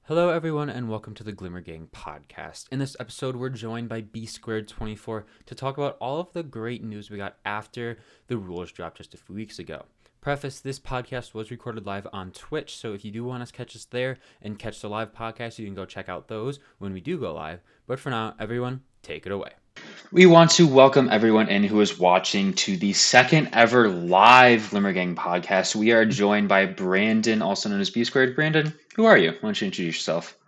Hello, everyone, and welcome to the Glimmer Gang Podcast. In this episode, we're joined by B24 to talk about all of the great news we got after the rules dropped just a few weeks ago. Preface, this podcast was recorded live on Twitch, so if you do want to catch us there and catch the live podcast, you can go check out those when we do go live. But for now, everyone, take it away. We want to welcome everyone in who is watching to the second ever live Glimmer Gang podcast. We are joined by Brandon, also known as B2. Brandon, who are you? Why don't you introduce yourself?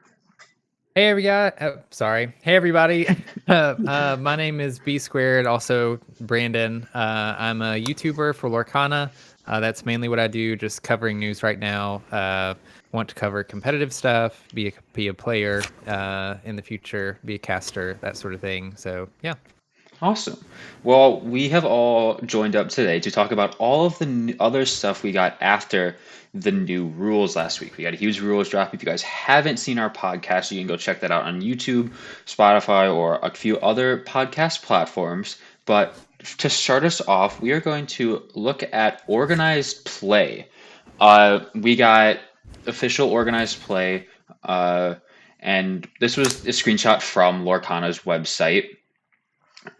Hey, Hey, everybody. My name is B2, also Brandon. I'm a YouTuber for Lorcana. That's mainly what I do, just covering news right now. Want to cover competitive stuff, be a player in the future, be a caster, that sort of thing. So, yeah. Awesome. Well, we have all joined up today to talk about all of the other stuff we got after the new rules last week. We got a huge rules drop. If you guys haven't seen our podcast, you can go check that out on YouTube, Spotify, or a few other podcast platforms. But to start us off, we are going to look at organized play. We got official organized play, and this was a screenshot from Lorcana's website.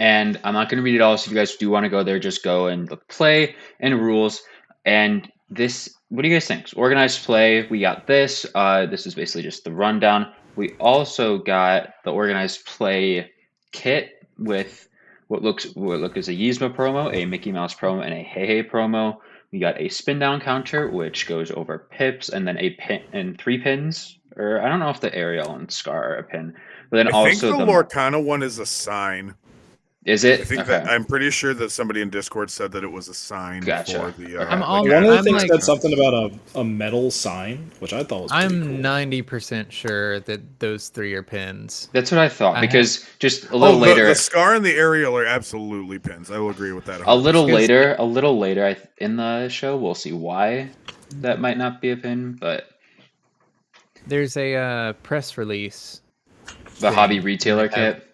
And I'm not going to read it all, so if you guys do want to go there, just go and look play and rules. And this, what do you guys think? Organized play, we got this. This is basically just the rundown. We also got the organized play kit with what looks as a Yzma promo, a Mickey Mouse promo, and a Hey Hey promo. We got a spin down counter, which goes over pips, and then a pin and 3 pins. Or I don't know if the Ariel and Scar are a pin. But then I think the Lorcana one is a sign. Is it? I think that I'm pretty sure that somebody in Discord said that it was a sign Gotcha. for the. One of the things said something about a metal sign, which I thought was pretty cool. 90% sure that those 3 are pins. That's what I thought, because just a little later, the Scar and the Ariel are absolutely pins. I will agree with that. 100%. A little later in the show, we'll see why that might not be a pin, but there's a press release. The hobby retailer kit.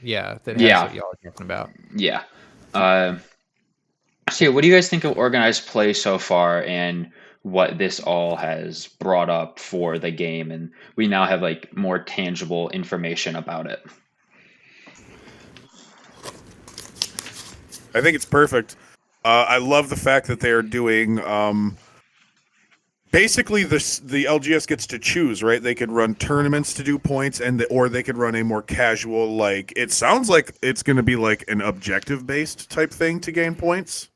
Yeah, that has what y'all are talking about. Yeah. So yeah, what do you guys think of organized play so far, and what this all has brought up for the game? And we now have like more tangible information about it. I think it's perfect. I love the fact that they are doing. Basically, the LGS gets to choose, right? They could run tournaments to do points, or they could run a more casual, like, it sounds like it's going to be like an objective-based type thing to gain points,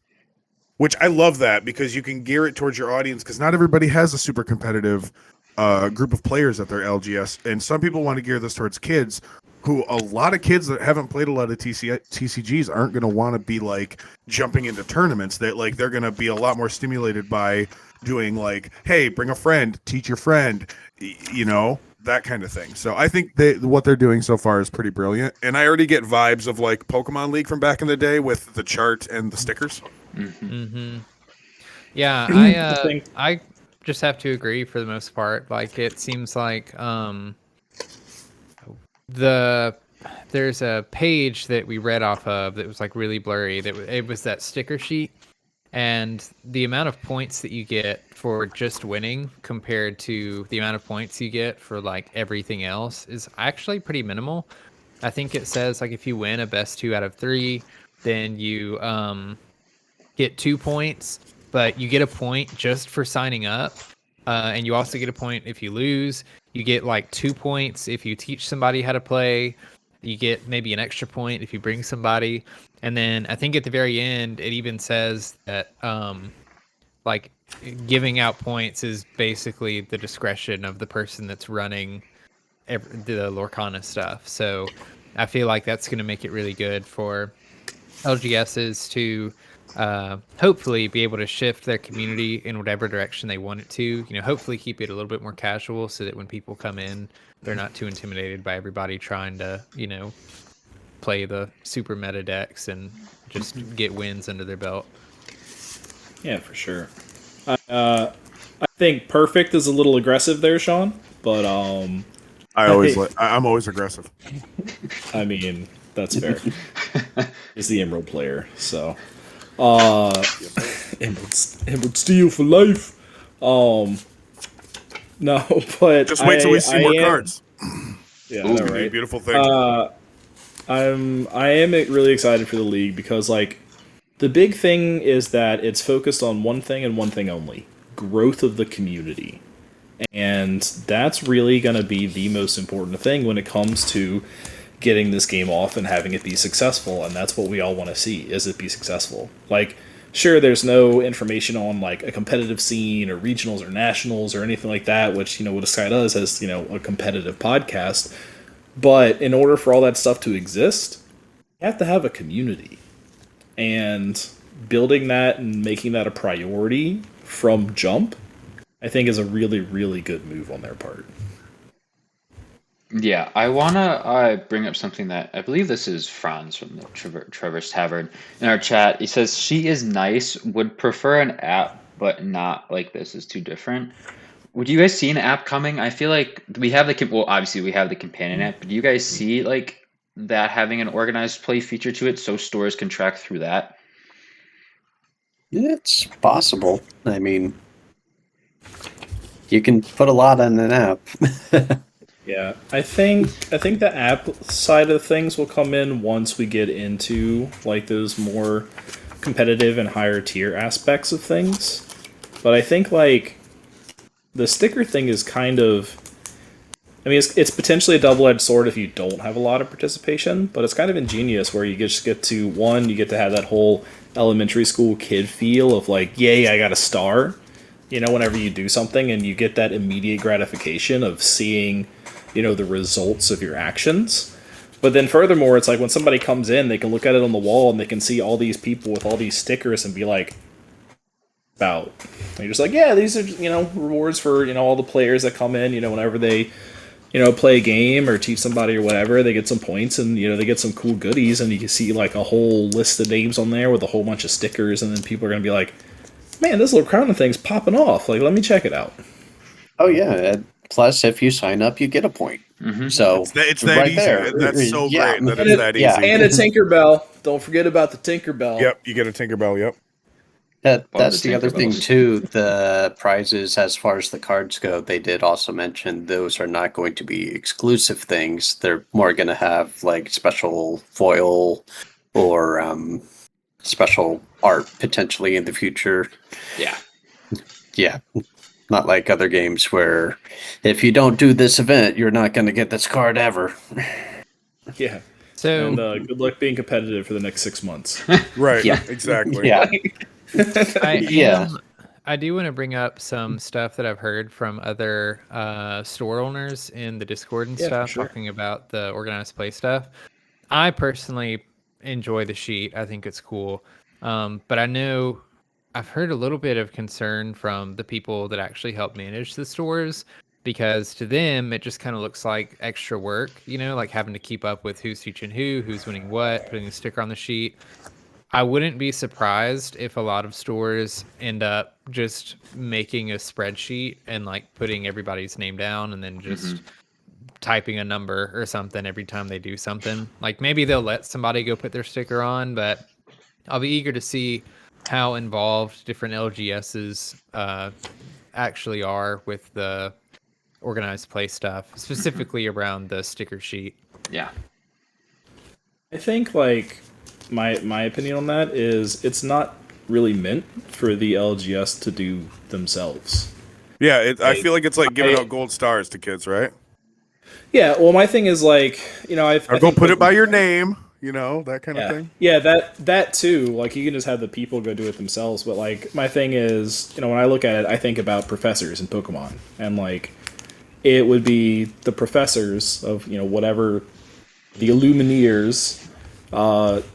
which I love that, because you can gear it towards your audience, because not everybody has a super competitive group of players at their LGS, and some people want to gear this towards kids, who a lot of kids that haven't played a lot of TCGs aren't going to want to be, like, jumping into tournaments. They're going to be a lot more stimulated by doing, like, hey, bring a friend, teach your friend, that kind of thing. So I think what they're doing so far is pretty brilliant. And I already get vibes of, like, Pokemon League from back in the day with the chart and the stickers. Mm-hmm. Yeah, I just have to agree for the most part. Like, it seems like there's a page that we read off of that was like really blurry. It was that sticker sheet, and the amount of points that you get for just winning compared to the amount of points you get for like everything else is actually pretty minimal. I think it says like if you win a best 2 out of 3, then you get 2 points, but you get a point just for signing up, and you also get a point if you lose. You get like 2 points if you teach somebody how to play. You get maybe an extra point if you bring somebody. And then I think at the very end, it even says that like giving out points is basically the discretion of the person that's running the Lorcana stuff. So I feel like that's going to make it really good for LGSs to hopefully be able to shift their community in whatever direction they want it to. Hopefully keep it a little bit more casual so that when people come in, they're not too intimidated by everybody trying to, play the super meta decks and just get wins under their belt. Yeah, for sure. I think perfect is a little aggressive there, Sean, but I'm always aggressive. I mean, that's fair. He's the Emerald player, so Emerald Steel for life. No, but Just wait till we see more cards. Yeah, Ooh, I know, It's gonna be a right? beautiful thing. I am really excited for the league because like the big thing is that it's focused on one thing and one thing only: growth of the community. And that's really going to be the most important thing when it comes to getting this game off and having it be successful. And that's what we all want to see, is it be successful. Like, sure, there's no information on like a competitive scene or regionals or nationals or anything like that, which, you know, what Sky does as, you know, a competitive podcast. But in order for all that stuff to exist, you have to have a community. And building that and making that a priority from jump, I think, is a really, really good move on their part. Yeah, I wanna bring up something that I believe this is Franz from the Trevor's Tavern in our chat. He says she is nice, would prefer an app, but not like this is too different. Would you guys see an app coming? I feel like we have well, obviously we have the companion app, but do you guys see like that having an organized play feature to it so stores can track through that? It's possible. I mean, you can put a lot in an app. Yeah, I think the app side of things will come in once we get into like those more competitive and higher tier aspects of things. But I think like the sticker thing is kind of, I mean, it's potentially a double-edged sword if you don't have a lot of participation, but it's kind of ingenious where you just get to, one, you get to have that whole elementary school kid feel of like, yay, I got a star, you know, whenever you do something, and you get that immediate gratification of seeing, you know, the results of your actions. But then furthermore, it's like when somebody comes in, they can look at it on the wall and they can see all these people with all these stickers and be like, about. And you're just like, yeah, these are, you know, rewards for, you know, all the players that come in, you know, whenever they, you know, play a game or teach somebody or whatever, they get some points and, you know, they get some cool goodies, and you can see like a whole list of names on there with a whole bunch of stickers, and then people are going to be like, man, this little crowning thing's popping off. Like, let me check it out. Oh, yeah. Plus, if you sign up, you get a point. Mm-hmm. So It's that right easy. there. That's so Yeah. great that it's that easy. Yeah. And a Tinkerbell. Don't forget about the Tinkerbell. Yep, you get a Tinkerbell. Yep. That's the other thing Tinkerbells. too. The prizes, as far as the cards go, they did also mention those are not going to be exclusive things. They're more going to have like special foil or special art potentially in the future. Yeah. Yeah, not like other games where if you don't do this event, you're not going to get this card ever. Yeah. So And good luck being competitive for the next 6 months. Right. Yeah. Exactly. Yeah. Yeah. I do want to bring up some stuff that I've heard from other store owners in the Discord and Yeah, for stuff, sure. talking about the organized play stuff. I personally enjoy the sheet. I think it's cool. But I know I've heard a little bit of concern from the people that actually help manage the stores, because to them it just kind of looks like extra work, you know, like having to keep up with who's teaching who's winning what, putting a sticker on the sheet. I wouldn't be surprised if a lot of stores end up just making a spreadsheet and like putting everybody's name down and then just typing a number or something every time they do something. Like maybe they'll let somebody go put their sticker on, but I'll be eager to see how involved different LGSs actually are with the organized play stuff, specifically around the sticker sheet. Yeah. I think like my opinion on that is it's not really meant for the LGS to do themselves. Yeah, I Like, feel like it's like giving I- out gold stars to kids, right? Yeah, well, my thing is like, you know, I Or go put it by your name, you know, that kind of yeah. thing. Yeah, that too. Like, you can just have the people go do it themselves. But like, my thing is, you know, when I look at it, I think about professors in Pokemon, and like, it would be the professors of, you know, whatever the Illumineers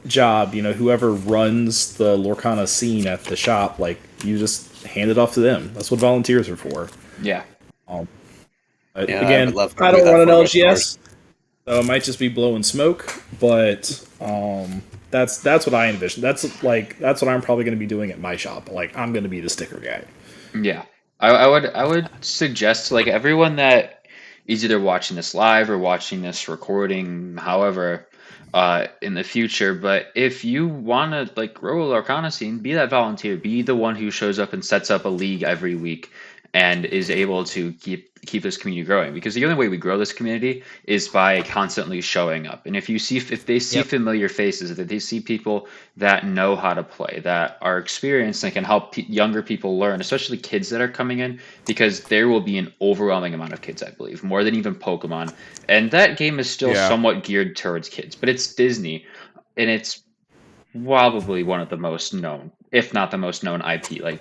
job, you know, whoever runs the Lorcana scene at the shop, like, you just hand it off to them. That's what volunteers are for. Yeah. But Yeah, I again, would love to I do don't that run an for my LGS, so it might just be blowing smoke. But that's what I envision. That's what I'm probably going to be doing at my shop. Like, I'm going to be the sticker guy. Yeah, I would suggest like everyone that is either watching this live or watching this recording, however, in the future. But if you want to like grow a Lorcana scene, be that volunteer, be the one who shows up and sets up a league every week, and is able to keep this community growing, because the only way we grow this community is by constantly showing up. And if they see Yep. familiar faces, that they see people that know how to play, that are experienced and can help younger people learn, especially kids that are coming in, because there will be an overwhelming amount of kids, I believe, more than even Pokemon. And that game is still Yeah. somewhat geared towards kids, but it's Disney, and it's probably one of the most known, if not the most known IP. Like,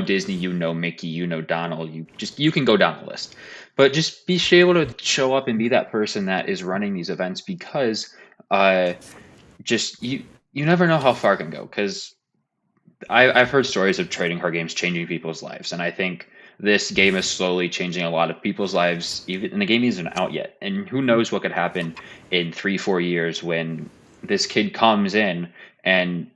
Disney, Mickey, Donald, you can go down the list. But just be able to show up and be that person that is running these events, because just you never know how far it can go. Because I've heard stories of trading card games changing people's lives, and I think this game is slowly changing a lot of people's lives. Even and the game isn't out yet, and who knows what could happen in 3-4 years when this kid comes in and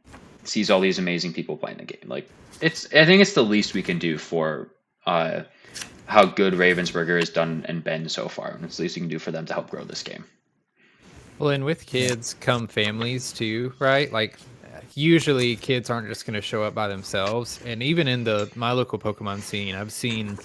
sees all these amazing people playing the game. Like, I think it's the least we can do for how good Ravensburger has done and been so far, and it's the least we can do for them to help grow this game. Well, and with kids come families too, right? Like, usually kids aren't just going to show up by themselves. And even in my local Pokemon scene, I've seen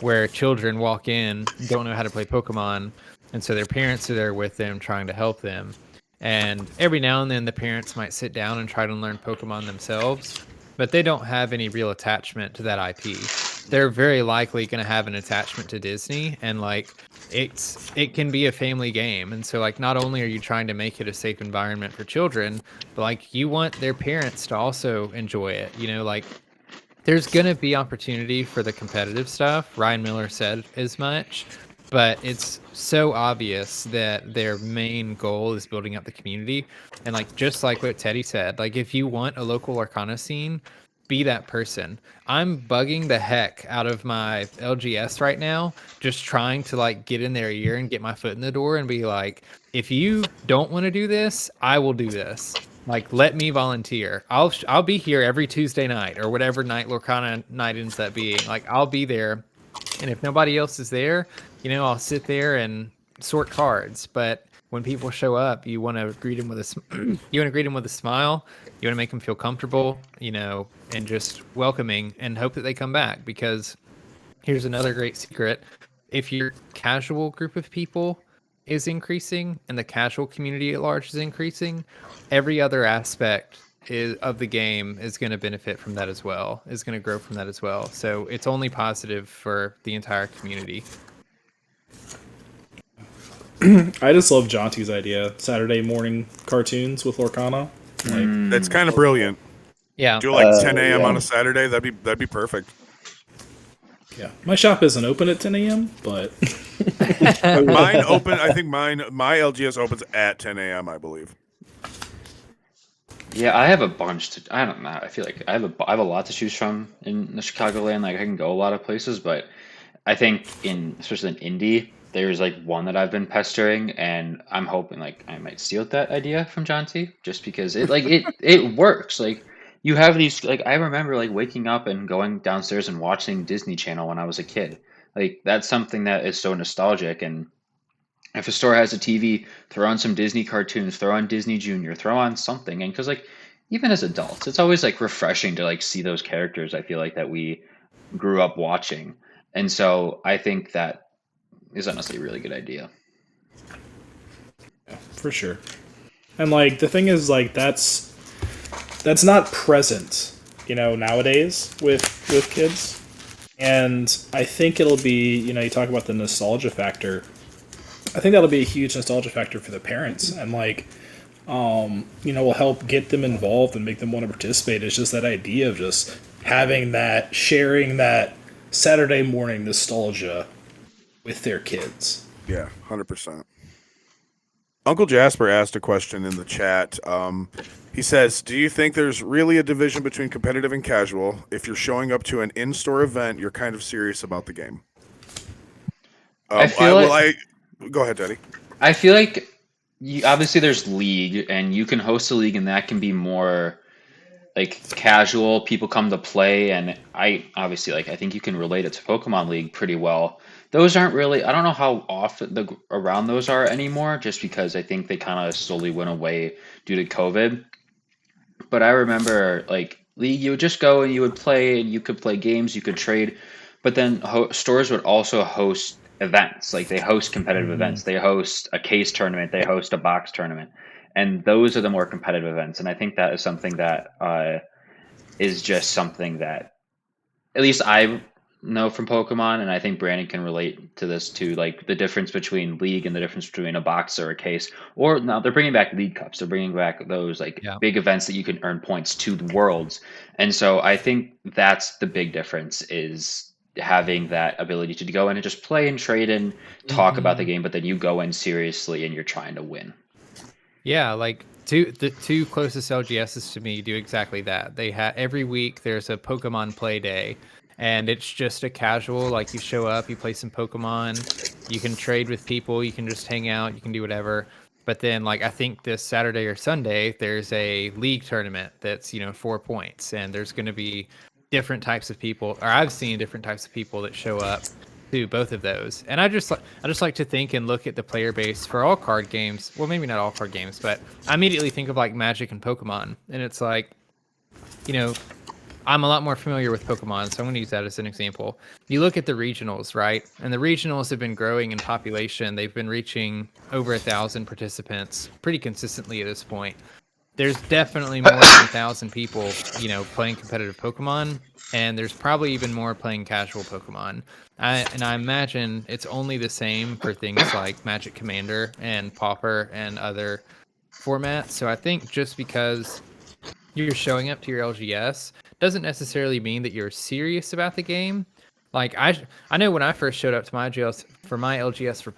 where children walk in, don't know how to play Pokemon, and so their parents are there with them trying to help them. And every now and then the parents might sit down and try to learn Pokemon themselves, but they don't have any real attachment to that IP. They're very likely going to have an attachment to Disney, and like it can be a family game. And so like not only are you trying to make it a safe environment for children, but like you want their parents to also enjoy it. Like there's going to be opportunity for the competitive stuff. Ryan Miller said as much, but it's so obvious that their main goal is building up the community. And like, just like what Teddy said, like if you want a local Arcana scene, be that person. I'm bugging the heck out of my LGS right now, just trying to like get in their ear and get my foot in the door and be like, if you don't want to do this, I will do this. Like, let me volunteer. I'll be here every Tuesday night or whatever night Lorcana night ends up being. Like, I'll be there. And if nobody else is there, I'll sit there and sort cards. But when people show up, you want to greet them with a smile. You want to make them feel comfortable, and just welcoming, and hope that they come back. Because here's another great secret: if your casual group of people is increasing and the casual community at large is increasing, every other aspect of the game is going to benefit from that as well, is going to grow from that as well. So it's only positive for the entire community. I just love Jonty's idea. Saturday morning cartoons with Lorcana. Like, That's kind of brilliant. Yeah. Do like 10 a.m. yeah. on a Saturday. That'd be perfect. yeah, my shop isn't open at 10 a.m., but Mine open. I think my LGS opens at 10 a.m. I believe. Yeah, I have a bunch I don't know. I feel like I have a lot to choose from in the Chicagoland. Like, I can go a lot of places, but I think especially in indie, there's like one that I've been pestering, and I'm hoping like I might steal that idea from John T. Just because it works. Like, you have these, like, I remember like waking up and going downstairs and watching Disney Channel when I was a kid. Like, that's something that is so nostalgic. And if a store has a TV, throw on some Disney cartoons, throw on Disney Junior, throw on something. And because like even as adults, it's always like refreshing to like see those characters, I feel like, that we grew up watching. And so I think that is honestly a really good idea. yeah, for sure. And like the thing is, like that's not present, nowadays with kids. And I think it'll be, you talk about the nostalgia factor. I think that'll be a huge nostalgia factor for the parents, and like, will help get them involved and make them want to participate. It's just that idea of just sharing that Saturday morning nostalgia with their kids. Yeah, 100%. Uncle Jasper asked a question in the chat. He says, do you think there's really a division between competitive and casual? If you're showing up to an in-store event, you're kind of serious about the game. Go ahead, Teddy. I feel like obviously there's league, and you can host a league, and that can be more like casual. People come to play, and I think you can relate it to Pokemon League pretty well. Those aren't really, I don't know how often around those are anymore, just because I think they kind of slowly went away due to COVID. But I remember like League, you would just go and you would play, and you could play games, you could trade. But then stores would also host events. Like they host competitive events. They host a case tournament. They host a box tournament, and those are the more competitive events. And I think that is something that is just something that at least I know from Pokemon, and I think Brandon can relate to this too. Like the difference between League and the difference between a box or a case. Or now they're bringing back League Cups. They're bringing back those like Yeah. big events that you can earn points to the Worlds. And so I think that's the big difference is having that ability to go in and just play and trade and talk about the game, but then you go in seriously and you're trying to win. Yeah, like the two closest LGSs to me do exactly that. They have every week there's a Pokemon play day, and it's just a casual, like you show up, you play some Pokemon, you can trade with people, you can just hang out, you can do whatever. But then like I think this Saturday or Sunday there's a league tournament that's 4 points, and there's going to be different types of people, or I've seen different types of people that show up to both of those. And I just like to think and look at the player base for all card games. Well, maybe not all card games, but I immediately think of like Magic and Pokemon, and it's like, I'm a lot more familiar with Pokemon, so I'm going to use that as an example. You look at the regionals, right? And the regionals have been growing in population. They've been reaching over 1,000 participants pretty consistently at this point. There's definitely more than 1,000 people, playing competitive Pokemon, and there's probably even more playing casual Pokemon. And I imagine it's only the same for things like Magic Commander and Pauper and other formats. So I think just because you're showing up to your LGS doesn't necessarily mean that you're serious about the game. Like I know when I first showed up to my LGS for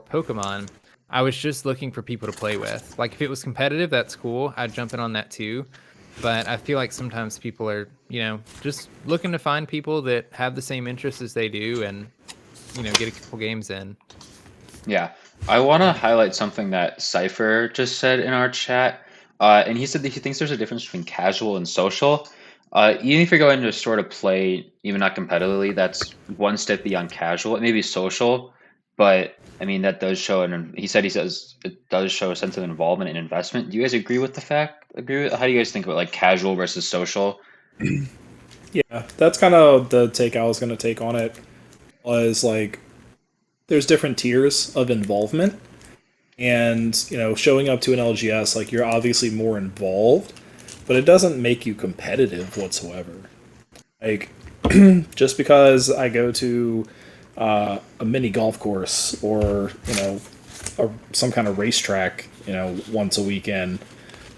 Pokemon, I was just looking for people to play with. Like if it was competitive, that's cool. I'd jump in on that too. But I feel like sometimes people are, just looking to find people that have the same interests as they do and, get a couple games in. Yeah. I want to highlight something that Cypher just said in our chat. And he said that he thinks there's a difference between casual and social. Even if you're going to sort of play, even not competitively, that's one step beyond casual. It may be social, but I mean, that does show, and he says it does show a sense of involvement and investment. Do you guys agree with the fact? How do you guys think about like casual versus social? Yeah, that's kind of the take I was going to take on it. Was like, there's different tiers of involvement, and showing up to an LGS, like you're obviously more involved, but it doesn't make you competitive whatsoever. Like, just because I go to a mini golf course or some kind of racetrack once a weekend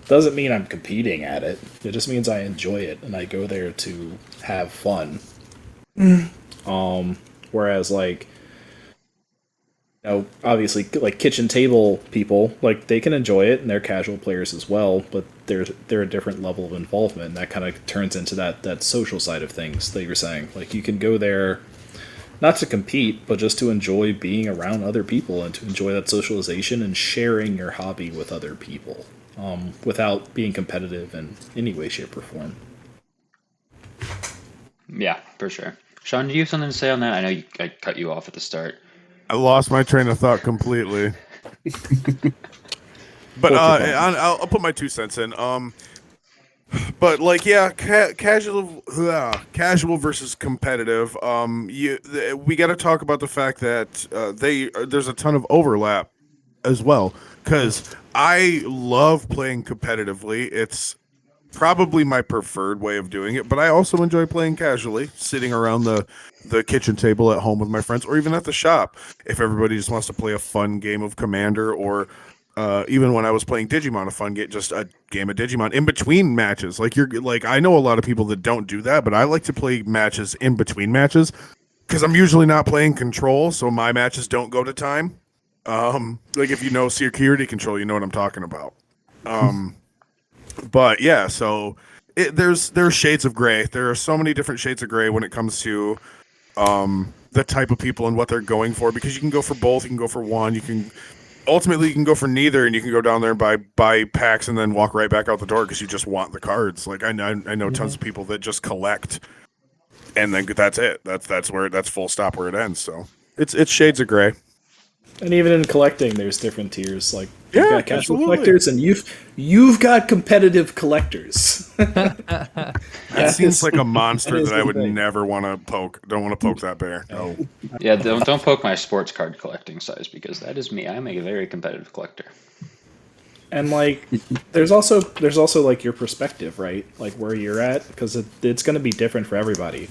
doesn't mean I'm competing at it. It just means I enjoy it and I go there to have fun. Whereas like obviously like kitchen table people, like they can enjoy it and they're casual players as well, but they're a different level of involvement, and that kind of turns into that social side of things that you're saying. Like you can go there not to compete, but just to enjoy being around other people and to enjoy that socialization and sharing your hobby with other people, without being competitive in any way, shape, or form. Yeah, for sure. Sean, do you have something to say on that? I know I cut you off at the start. I lost my train of thought completely. But I'll put my 2 cents in. But like, yeah, casual versus competitive. We got to talk about the fact that there's a ton of overlap as well. Because I love playing competitively. It's probably my preferred way of doing it, but I also enjoy playing casually, sitting around the kitchen table at home with my friends, or even at the shop if everybody just wants to play a fun game of Commander, or even when I was playing Digimon, a fun game, just a game of Digimon in between matches. Like I know a lot of people that don't do that, but I like to play matches in between matches because I'm usually not playing control, so my matches don't go to time. Like if you know security control, you know what I'm talking about. But yeah, so there's shades of gray. There are so many different shades of gray when it comes to the type of people and what they're going for, because you can go for both, you can go for one, you can go for neither, and you can go down there and buy packs and then walk right back out the door because you just want the cards. Like I know tons of people that just collect, and then that's it. That's full stop where it ends. So it's shades of gray. And even in collecting, there's different tiers. Like you've Yeah, got casual absolutely. collectors, and you've got competitive collectors. That seems like a monster is that I the would thing. never want to poke. Don't want to poke that bear. No. Yeah, don't poke my sports card collecting size because that is me. I'm a very competitive collector. And like, there's also like your perspective, right? Like where you're at, because it's going to be different for everybody.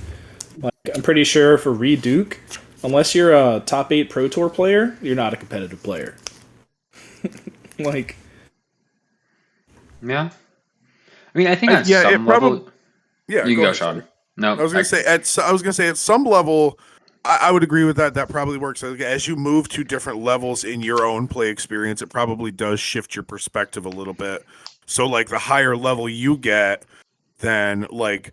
Like I'm pretty sure for Reed Duke, unless you're a top 8 Pro Tour player, you're not a competitive player. Like, Yeah. I mean, I think on yeah, some it probably- level, Yeah, you can go, ahead, Sean. sorry. No, I was gonna say at some level, I would agree with that. That probably works. As you move to different levels in your own play experience, it probably does shift your perspective a little bit. So, like the higher level you get, then like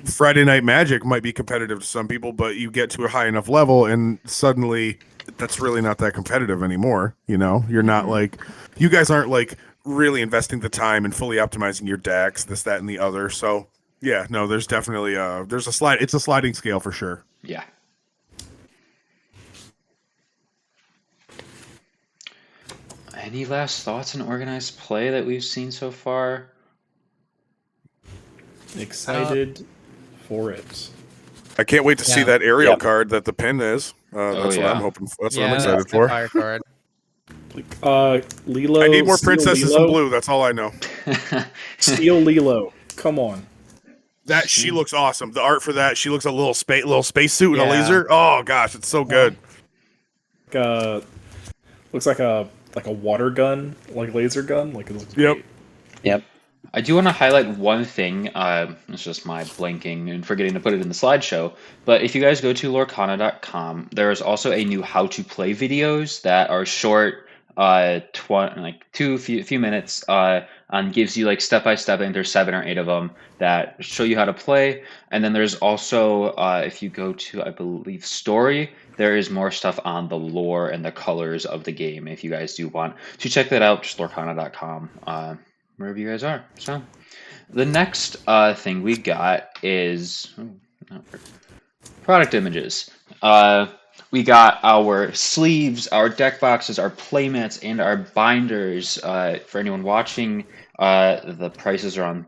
Friday Night Magic might be competitive to some people, but you get to a high enough level, and suddenly that's really not that competitive anymore. You know, you're not like you guys aren't like really investing the time and fully optimizing your decks, this, that, and the other. So. Yeah, no, there's definitely there's a slide. It's a sliding scale for sure. yeah. Any last thoughts on organized play that we've seen so far? excited for it. I can't wait to see Yeah. that aerial Yep. card that the pin is. That's what yeah. I'm hoping. That's what Yeah, I'm that's excited the for. fire card. Lilo. I need more Steel princesses Lilo. in blue. That's all I know. Steel Lilo. Come on. That she looks awesome. The art for that, she looks a little space suit and a Yeah. laser. Oh gosh, it's so good. Looks like a water gun, like laser gun. Like it looks Yep. great. Yep. I do want to highlight one thing. It's just my blanking and forgetting to put it in the slideshow. But if you guys go to lorcana.com, there is also a new how to play videos that are short, few minutes, and gives you like step by step. And there's 7 or 8 of them that show you how to play. And then there's also, if you go to, I believe, story, there is more stuff on the lore and the colors of the game. If you guys do want to check that out, just lorcana.com. Wherever you guys are. So the next thing we got is product images. We got our sleeves, our deck boxes, our playmats, and our binders. For anyone watching, the prices are on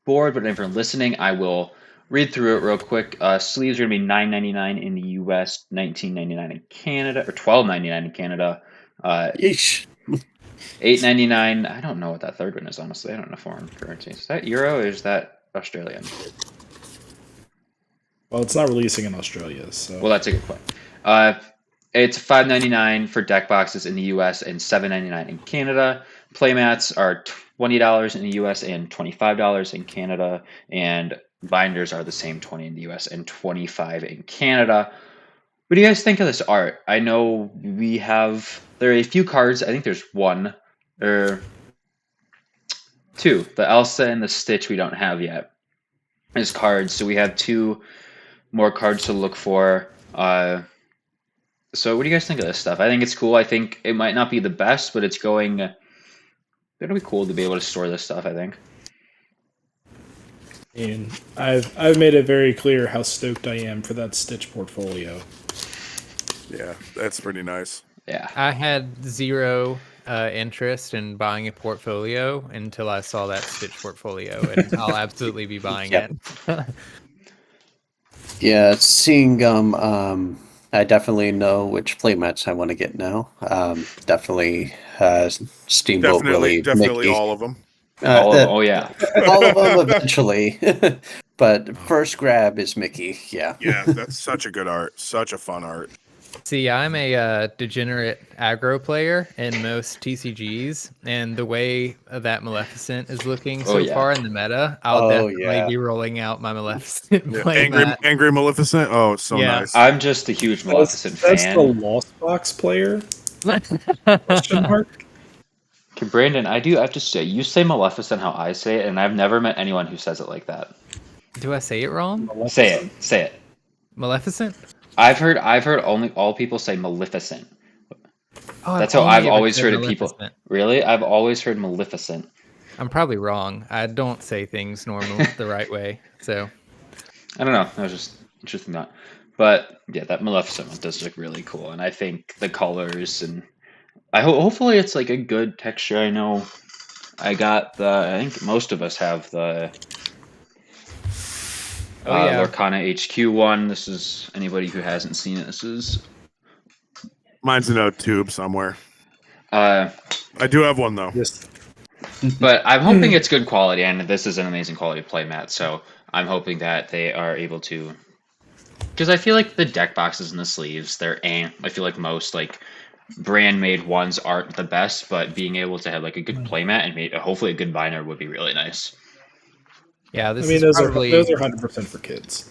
board, but if you're listening, I will read through it real quick. Sleeves are going to be $9.99 in the US, $19.99 in Canada, or $12.99 in Canada. Yeesh. $8.99. I don't know what that third one is, honestly. I don't know foreign currency. Is that euro or is that Australian? Well, it's not releasing in Australia, so. Well, that's a good point. It's $5.99 for deck boxes in the US and $7.99 in Canada. Playmats are $20 in the US and $25 in Canada. And binders are the same, $20 in the US and $25 in Canada. What do you guys think of this art? I know there are a few cards. I think there's one or two. The Elsa and the Stitch we don't have yet as cards. So we have 2 more cards to look for. So what do you guys think of this stuff? I think it's cool. I think it might not be the best, but it'll be cool to be able to store this stuff, I think. And I've made it very clear how stoked I am for that Stitch portfolio. Yeah, that's pretty nice. Yeah. I had zero interest in buying a portfolio until I saw that Stitch portfolio, and I'll absolutely be buying Yep. it. Yeah, seeing I definitely know which playmats I want to get now. Definitely Steamboat Willie, Definitely Mickey. all of them. Oh yeah. All of them eventually. But first grab is Mickey. Yeah. Yeah, that's such a good art. Such a fun art. See, I'm a degenerate aggro player in most TCGs, and the way that Maleficent is looking so yeah. far in the meta, I'll Oh, definitely yeah. be rolling out my Maleficent Yeah. playmat. Angry Maleficent. Oh, it's so Yeah. nice. I'm just a huge Maleficent That's fan. the Lost Box player? Question mark? Okay, Brandon, I have to say, you say Maleficent how I say it, and I've never met anyone who says it like that. Do I say it wrong? Say it. Maleficent? I've heard only all people say Maleficent. Oh, That's how only I've ever always said heard it. People Maleficent. really? I've always heard Maleficent. I'm probably wrong. I don't say things normal the right way. So I don't know. That was just interesting that. But yeah, that Maleficent one does look really cool, and I think the colors and hopefully it's like a good texture. I know I think most of us have the Oh yeah, Lorcana HQ one. This is anybody who hasn't seen it. This is Mine's in a tube somewhere. uh, I do have one though. Just but I'm hoping it's good quality, and this is an amazing quality playmat. So I'm hoping that they are able to, because I feel like the deck boxes and the sleeves, I feel like most like brand made ones aren't the best, but being able to have like a good playmat and hopefully a good binder would be really nice. yeah. I mean, those are 100% for kids.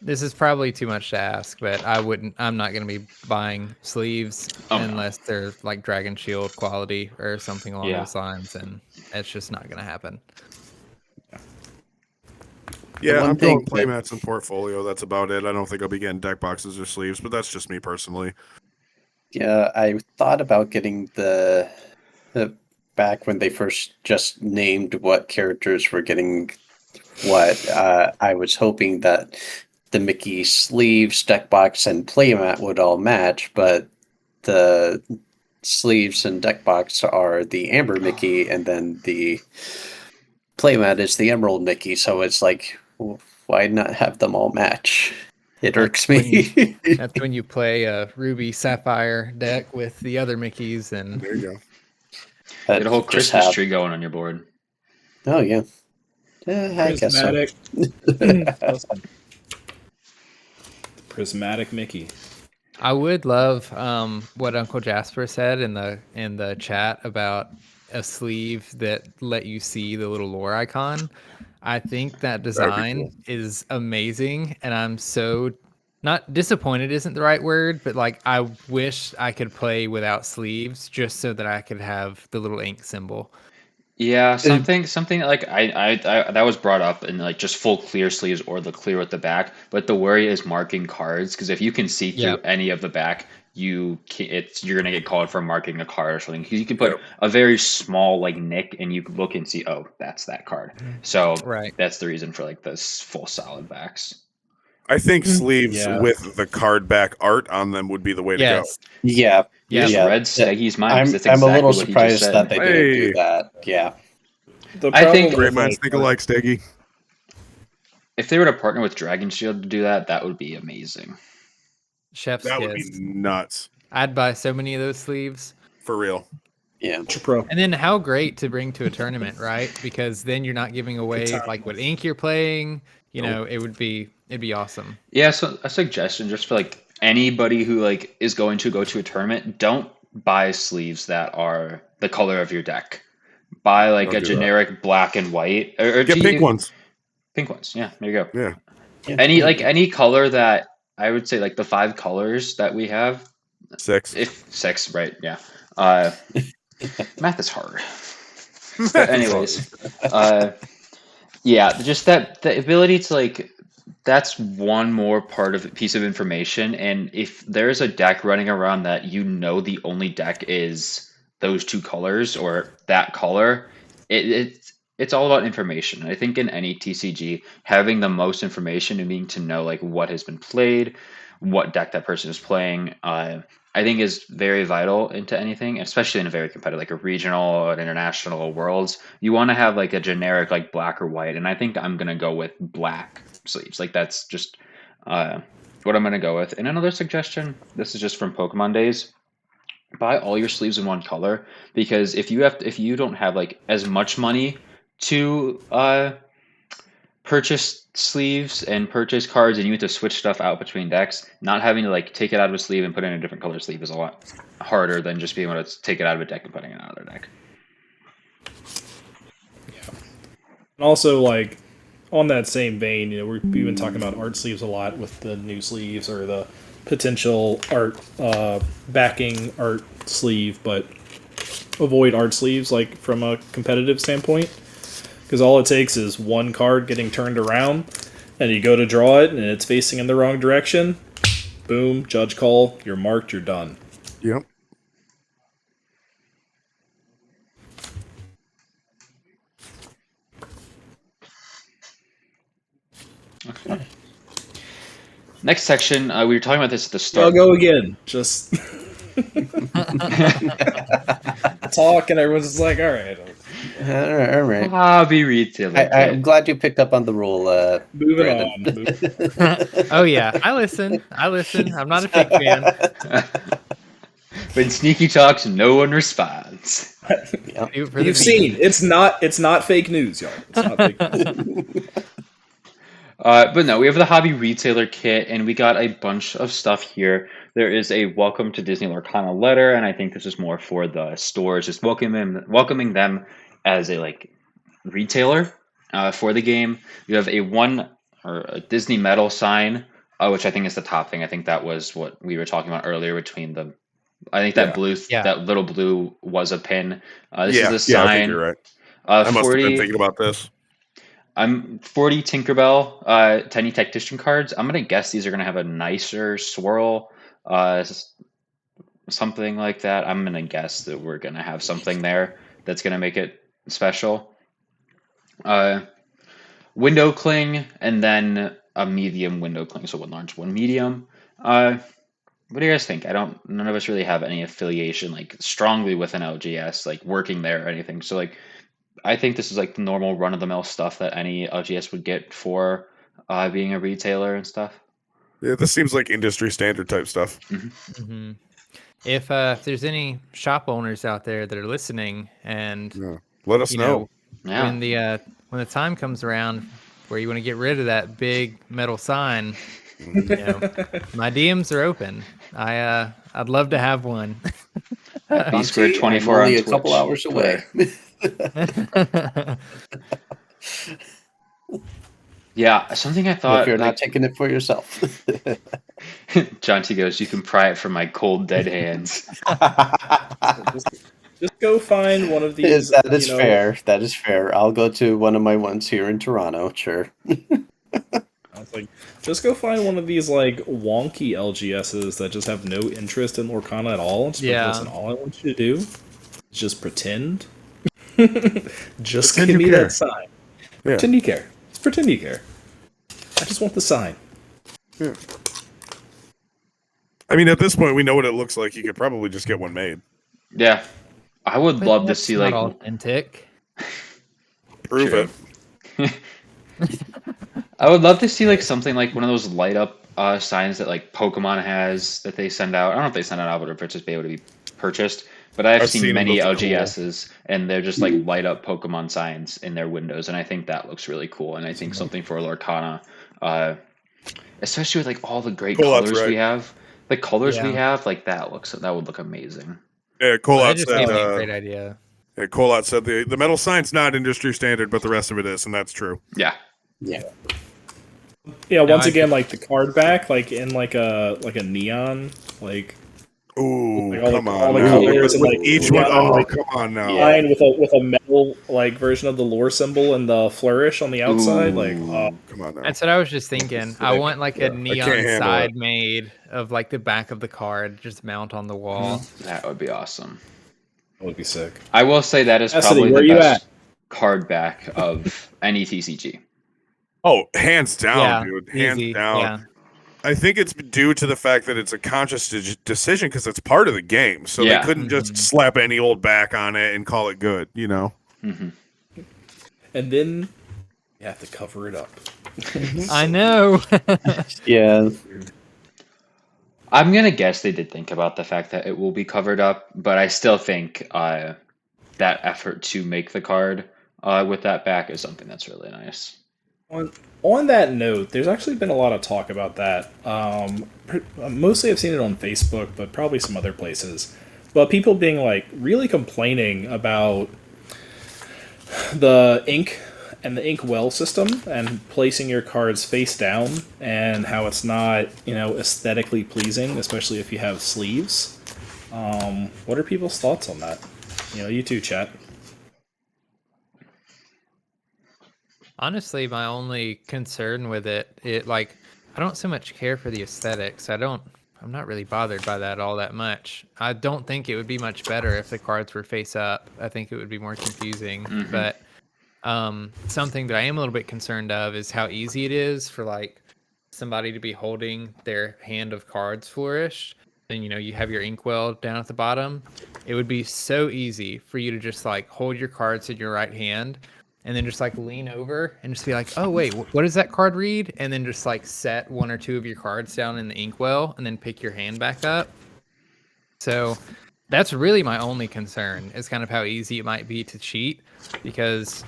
This is probably too much to ask, but I'm not going to be buying sleeves Oh, no. unless they're like Dragon Shield quality or something along Yeah. those lines, and it's just not going to happen. Yeah, one I'm going thing that- playmats and portfolio. That's about it. I don't think I'll be getting deck boxes or sleeves, but that's just me personally. Yeah, I thought about getting the back when they first just named what characters were getting what. I was hoping that the Mickey sleeves, deck box, and playmat would all match, but the sleeves and deck box are the Amber Mickey, and then the playmat is the Emerald Mickey. So it's like, why not have them all match? It irks me. That's when you play a Ruby Sapphire deck with the other Mickeys, and There you go. Get a whole Just Christmas have- tree going on your board. Oh yeah. I guess so. Prismatic. Prismatic Mickey. I would love what Uncle Jasper said in the chat about a sleeve that let you see the little lore icon. I think that design is amazing, and I'm so not disappointed isn't the right word, but like I wish I could play without sleeves just so that I could have the little ink symbol. Yeah, something like I that was brought up in like just full clear sleeves or the clear at the back. But the worry is marking cards, because if you can see through Yep. any of the back, you're gonna get called for marking a card or something. 'Cause you can put Yep. a very small like nick, and you can look and see, oh, that's that card. So Right. that's the reason for like this full solid backs. I think sleeves Yeah. with the card back art on them would be the way to go. Yes. Yeah. You Yeah. just Yeah. read Steggy's mind, 'cause I'm that's I'm a exactly little what he just surprised said. that they didn't Hey. do that. Yeah. The I think- problem Great with, minds think alike, Steggy. If they were to partner with Dragon Shield to do that, that would be amazing. Chef's That would be kiss. nuts. I'd buy so many of those sleeves. For real. Yeah. Ultra Pro. And then how great to bring to a tournament, right? Because then you're not giving away time. like what ink you're playing. You know, it'd be awesome. Yeah, so a suggestion just for like anybody who like is going to go to a tournament, don't buy sleeves that are the color of your deck. Buy like Don't a do that. generic black and white, or Get pink ones. Pink ones, yeah, there you go. Yeah. Yeah. Any color that I would say like the 5 colors that we have, 6. if 6, right? Yeah. Math is hard. But anyways, yeah, just that the ability to like, that's one more part of piece of information. And if there's a deck running around that you know the only deck is those 2 colors or that color, it's all about information. I think in any TCG, having the most information and being to know like what has been played, what deck that person is playing, I think is very vital into anything, especially in a very competitive, like a regional or an international worlds. You want to have like a generic like black or white, and I think I'm gonna go with black sleeves. Like that's just what I'm gonna go with. And another suggestion, this is just from Pokemon days. Buy all your sleeves in one color, because if you don't have like as much money to purchase sleeves and purchase cards, and you have to switch stuff out between decks, not having to like take it out of a sleeve and put it in a different color sleeve is a lot harder than just being able to take it out of a deck and putting it in another deck. And also, like, on that same vein, you know, we've been talking about art sleeves a lot with the new sleeves or the potential art backing art sleeve, but avoid art sleeves, like, from a competitive standpoint. Because all it takes is one card getting turned around, and you go to draw it, and it's facing in the wrong direction. Boom, judge call, you're marked, you're done. Yep. Next section, we were talking about this at the I'll start. go again. Just talk, and everyone's just like, all right. All right. Hobby retailer I'm kit. glad you picked up on the rule. Moving Brandon. on. Oh yeah, I listen. I'm not a fake fan. When Sneaky talks, no one responds. Yep. Do it for the You've seen it's not fake news, y'all. It's not fake news. But no, we have the hobby retailer kit, and we got a bunch of stuff here. There is a welcome to Disney Lorcana letter, and I think this is more for the stores, just welcoming them as a like retailer for the game. You have a Disney metal sign, which I think is the top thing. I think that was what we were talking about earlier between the. I think that Yeah. that little blue was a pin. This is the I sign. think you're right. I must have 40 been thinking about this. I'm 40 Tinkerbell Tiny Tactician cards. I'm gonna guess these are gonna have a nicer swirl, something like that. I'm gonna guess that we're gonna have something there that's gonna make it special. Window cling, and then a medium window cling. So one large, one medium. What do you guys think? None of us really have any affiliation like strongly with an LGS, like working there or anything. So like, I think this is like the normal run of the mill stuff that any LGS would get for being a retailer and stuff. Yeah, this seems like industry standard type stuff. Mhm. If there's any shop owners out there that are listening, and Yeah. Let us you know. know, when the time comes around where you want to get rid of that big metal sign, you know, my DMs are open. I'd love to have one. B squared 24 I'm only on a couple Twitch. hours away. Yeah, something I If thought. you're like, not taking it for yourself. John T goes, "You can pry it from my cold dead hands." Just go find one of these. That is you know, fair. That is fair. I'll go to one of my ones here in Toronto. Sure. I was like, just go find one of these like wonky LGSs that just have no interest in Lorcana at all. And just be like, Yeah. listen, all I want you to do is just pretend. Just Pretend give you me care. that sign. Yeah. Pretend you care. Just pretend you care. I just want the sign. Yeah. I mean, at this point, we know what it looks like. You could probably just get one made. Yeah, I would But love to that's see not like authentic. Prove True. it. I would love to see like something like one of those light up signs that like Pokemon has that they send out. I don't know if they send it out or if it's just be able to be purchased, but I've I've seen seen them, many those are cool. LGSs and they're just like light up Pokemon signs in their windows, and I think that looks really cool. And I think something for Lorcana, especially with like all the great Cool, that's colors we right. have, the colors we Yeah. have, like that would look amazing. Yeah, That Colot just said. gave me a great idea. Yeah, Colot said the metal sign's not industry standard, but the rest of it is, and that's true. Yeah, Yeah. Yeah, once I- again, like the card back, like in like a neon, like Ooh, Like all the- come all on! the now. colors and, With like, each yeah, one, oh, like- come on now. Yeah. line with a metal like version of the lore symbol and the flourish on the outside. Like, Ooh. Come on now. That's what I was just thinking. I want like a can't neon handle side it. made of like the back of the card, just mount on the wall. that would be awesome. that would be sick. I will say that is Cassidy, probably where the you best at? card back of any TCG. Oh, hands down, Yeah, dude. Hands easy. down. Yeah. I think it's due to the fact that it's a conscious decision because it's part of the game. So Yeah. they couldn't just Mhm. slap any old back on it and call it good, you know? Hmm. And then you have to cover it up. I know. Yeah. I'm gonna guess they did think about the fact that it will be covered up, but I still think that effort to make the card with that back is something that's really nice. On that note, there's actually been a lot of talk about that. Mostly I've seen it on Facebook, but probably some other places. But people being like really complaining about the ink and the ink well system and placing your cards face down and how it's not, aesthetically pleasing, especially if you have sleeves. What are people's thoughts on that? You too, chat. Honestly, my only concern with it, I don't so much care for the aesthetics. I'm not really bothered by that all that much. I don't think it would be much better if the cards were face up. I think it would be more confusing. Mhm. But something that I am a little bit concerned of is how easy it is for like somebody to be holding their hand of cards flourished, and you have your inkwell down at the bottom, it would be so easy for you to just like hold your cards in your right hand and then just like lean over and just be like, oh wait, what does that card read? And then just like set one or two of your cards down in the inkwell and then pick your hand back up. So that's really my only concern, is kind of how easy it might be to cheat, because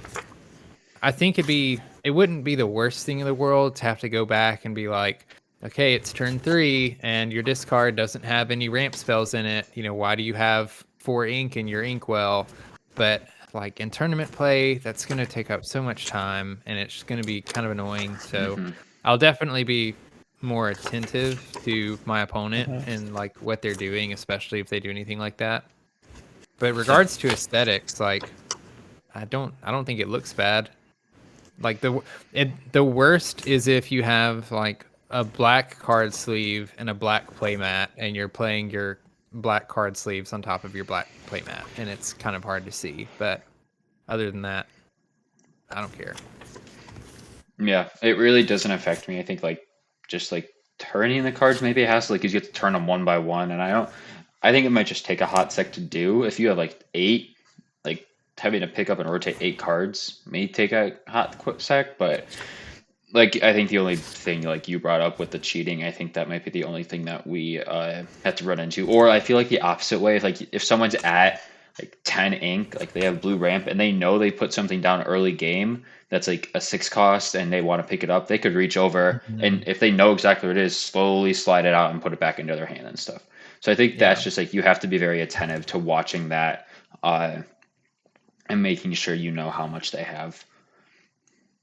I think it wouldn't be the worst thing in the world to have to go back and be like, okay, it's turn 3 and your discard doesn't have any ramp spells in it. Why do you have 4 ink in your inkwell? But like in tournament play, that's going to take up so much time and it's going to be kind of annoying. So I'll definitely be more attentive to my opponent and like what they're doing, especially if they do anything like that. But in regards to aesthetics, like I don't think it looks bad. Like the worst is if you have like a black card sleeve and a black playmat, and you're playing your black card sleeves on top of your black playmat, and it's kind of hard to see. But other than that, I don't care. Yeah, it really doesn't affect me. I think like just like turning the cards maybe it has to, like, 'cause you have to turn them one by one, and I think it might just take a hot sec to do. If you have like 8, like having to pick up and rotate 8 cards may take a hot quick sec, but like I think the only thing like you brought up with the cheating, I think that might be the only thing that we have to run into. Or I feel like the opposite way, if someone's at like 10 ink, like they have blue ramp and they know they put something down early game that's like a 6 cost and they want to pick it up, they could reach over and if they know exactly what it is, slowly slide it out and put it back into their hand and stuff. So I think that's just like you have to be very attentive to watching that and making sure you know how much they have.